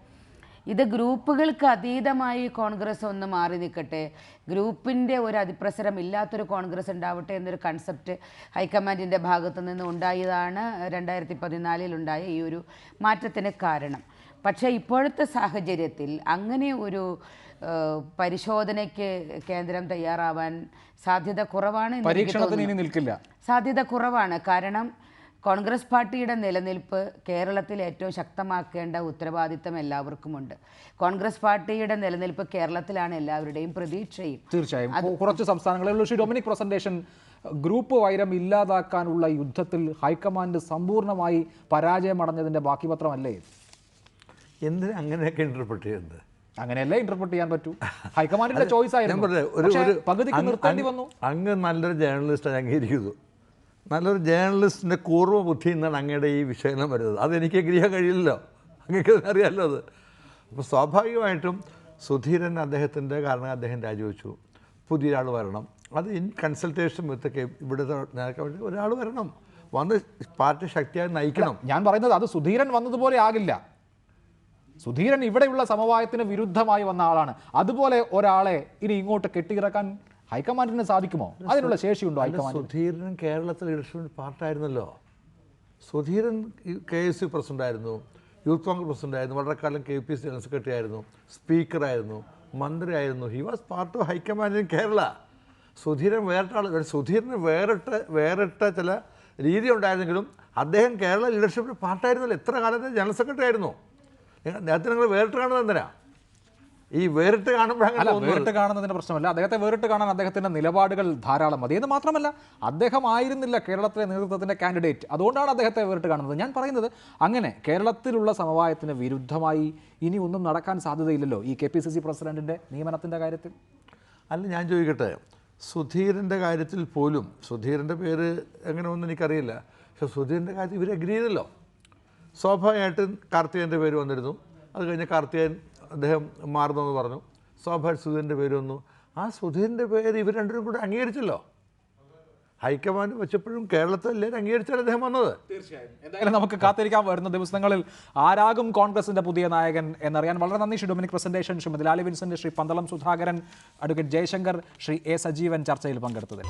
ഇത് ഗ്രൂപ്പുകൾക്ക് അതീതമായി കോൺഗ്രസ് ഒന്ന് മാറി നിൽക്കട്ടെ, ഗ്രൂപ്പിൻ്റെ ഒരു അതിപ്രസരം ഇല്ലാത്തൊരു കോൺഗ്രസ് ഉണ്ടാവട്ടെ എന്നൊരു കൺസെപ്റ്റ് ഹൈക്കമാൻഡിൻ്റെ ഭാഗത്തു നിന്ന് ഉണ്ടായതാണ് 2014 ഉണ്ടായ ഈ ഒരു മാറ്റത്തിന് കാരണം. പക്ഷേ ഇപ്പോഴത്തെ സാഹചര്യത്തിൽ അങ്ങനെ ഒരു പരിശോധനയ്ക്ക് കേന്ദ്രം തയ്യാറാവാൻ സാധ്യത കുറവാണ്. സാധ്യത കുറവാണ്. കാരണം കോൺഗ്രസ് പാർട്ടിയുടെ നിലനിൽപ്പ് കേരളത്തിൽ ഏറ്റവും ശക്തമാക്കേണ്ട ഉത്തരവാദിത്തം എല്ലാവർക്കുമുണ്ട്. കോൺഗ്രസ് പാർട്ടിയുടെ നിലനിൽപ്പ് കേരളത്തിലാണ് എല്ലാവരുടെയും പ്രതീക്ഷയും. തീർച്ചയായും കുറച്ച് സംസ്ഥാനങ്ങളിൽ ശ്രീ ഡൊമിനിക് പ്രസന്റേഷൻ, ഗ്രൂപ്പ് വൈരം ഇല്ലാതാക്കാനുള്ള യുദ്ധത്തിൽ ഹൈക്കമാൻഡ് സമ്പൂർണ്ണമായി പരാജയമടഞ്ഞതിന്റെ ബാക്കി പത്രമല്ലേ? എന്തിനാ അങ്ങനെയൊക്കെ ഇന്റർപ്രറ്റ് ചെയ്യുന്നത്? അങ്ങനെയല്ലേ ഇന്റർപ്രറ്റ് ചെയ്യാൻ പറ്റൂ. ഹൈക്കമാൻഡിന്റെ ചോയ്സ് ആയിരുന്നു. പകുതിക്ക് നിർത്തേണ്ടി വന്നു. അങ്ങ് നല്ലൊരു ജേർണലിസ്റ്റ് അംഗീകരിക്കുന്നു. നല്ലൊരു ജേർണലിസ്റ്റിൻ്റെ പൂർവ്വ ബുദ്ധി എന്നാണ് അങ്ങയുടെ ഈ വിശകലനം വരുന്നത്. അതെനിക്ക് ഗ്രഹിക്കാൻ കഴിയില്ലല്ലോ, അങ്ങക്ക് അറിയാമല്ലോ അത്. അപ്പോൾ സ്വാഭാവികമായിട്ടും സുധീരൻ അദ്ദേഹത്തിൻ്റെ കാരണം അദ്ദേഹം രാജിവെച്ചു, പുതിയൊരാൾ വരണം. അത് ഇൻ കൺസൾട്ടേഷൻ വിത്ത് ഇവിടുത്തെ ഒരാൾ വരണം, വന്ന് പാർട്ടി ശക്തിയായി നയിക്കണം. ഞാൻ പറയുന്നത് അത് സുധീരൻ വന്നതുപോലെ ആകില്ല. സുധീരൻ ഇവിടെയുള്ള സമവായത്തിന് വിരുദ്ധമായി വന്ന ആളാണ്. അതുപോലെ ഒരാളെ ഇനി ഇങ്ങോട്ട് കെട്ടിയിറക്കാൻ ഹൈക്കമാൻഡിന് സാധിക്കുമോ? അതിനുള്ള ശേഷിയുണ്ടോ ഹൈക്കമാൻഡ്? സുധീരൻ കേരളത്തിൽ ലീഡർഷിപ്പ് പാർട്ടായിരുന്നല്ലോ. സുധീരൻ KSU പ്രസിഡൻ്റായിരുന്നു, യൂത്ത് കോൺഗ്രസ് പ്രസിഡൻ്റായിരുന്നു, വളരെ കാലം KPC ജനറൽ സെക്രട്ടറി ആയിരുന്നു, സ്പീക്കറായിരുന്നു, മന്ത്രിയായിരുന്നു. He was part of high command in Kerala. Sudheeran സുധീരന് വേറിട്ട ചില രീതി ഉണ്ടായിരുന്നെങ്കിലും അദ്ദേഹം കേരള ലീഡർഷിപ്പിൽ പാർട്ടായിരുന്നല്ലോ. എത്ര കാലത്തെ ജനറൽ സെക്രട്ടറി ആയിരുന്നു. അദ്ദേഹത്തിന് നിങ്ങൾ വേറിട്ട് കാണുന്നത് എന്തിനാ? ഈ വേറിട്ട് വേറിട്ട് കാണുന്നതിൻ്റെ പ്രശ്നമല്ല, അദ്ദേഹത്തെ വേറിട്ട് കാണാൻ അദ്ദേഹത്തിൻ്റെ നിലപാടുകൾ ധാരാളം മതി. എന്ന് മാത്രമല്ല, അദ്ദേഹം ആയിരുന്നില്ല കേരളത്തിലെ നേതൃത്വത്തിൻ്റെ കാൻഡിഡേറ്റ്, അതുകൊണ്ടാണ് അദ്ദേഹത്തെ വേറിട്ട് കാണുന്നത്. ഞാൻ പറയുന്നത് അങ്ങനെ കേരളത്തിലുള്ള സമവായത്തിന് വിരുദ്ധമായി ഇനി ഒന്നും നടക്കാൻ സാധ്യതയില്ലല്ലോ ഈ KPCC പ്രസിഡന്റിൻ്റെ നിയമനത്തിൻ്റെ കാര്യത്തിൽ. അല്ല, ഞാൻ ചോദിക്കട്ടെ, സുധീരൻ്റെ കാര്യത്തിൽ പോലും, സുധീരൻ്റെ പേര് എങ്ങനെ ഒന്നും എനിക്കറിയില്ല, പക്ഷെ സുധീരൻ്റെ കാര്യത്തിൽ ഇവർ അഗ്രി ചെയ്തല്ലോ. സ്വാഭാവികമായിട്ടും കാർത്തികേയൻ്റെ പേര് വന്നിരുന്നു. അത് കഴിഞ്ഞ് കാർത്തികേയൻ അദ്ദേഹം മാറുന്നെന്ന് പറഞ്ഞു. സ്വാഭാവിക സുധീരൻ്റെ പേര് വന്നു. ആ സുധീരൻ്റെ പേര് ഇവർ രണ്ടുപേരും കൂടെ അംഗീകരിച്ചല്ലോ. ഹൈക്കമാൻഡ് വെച്ചപ്പോഴും കേരളത്തിൽ എല്ലാവരും അംഗീകരിച്ചാണ് അദ്ദേഹം വന്നത്. തീർച്ചയായും എന്തായാലും നമുക്ക് കാത്തിരിക്കാൻ വരുന്ന ദിവസങ്ങളിൽ ആരാകും കോൺഗ്രസിന്റെ പുതിയ നായകൻ എന്നറിയാൻ. വളരെ നന്ദി Shri Dominic presentation, Shrimati Lali Vincent, Shri Pandalam Sudhakaran, advocate Jaishankar, Shri A. Sajeevan ചർച്ചയിൽ പങ്കെടുത്തത്.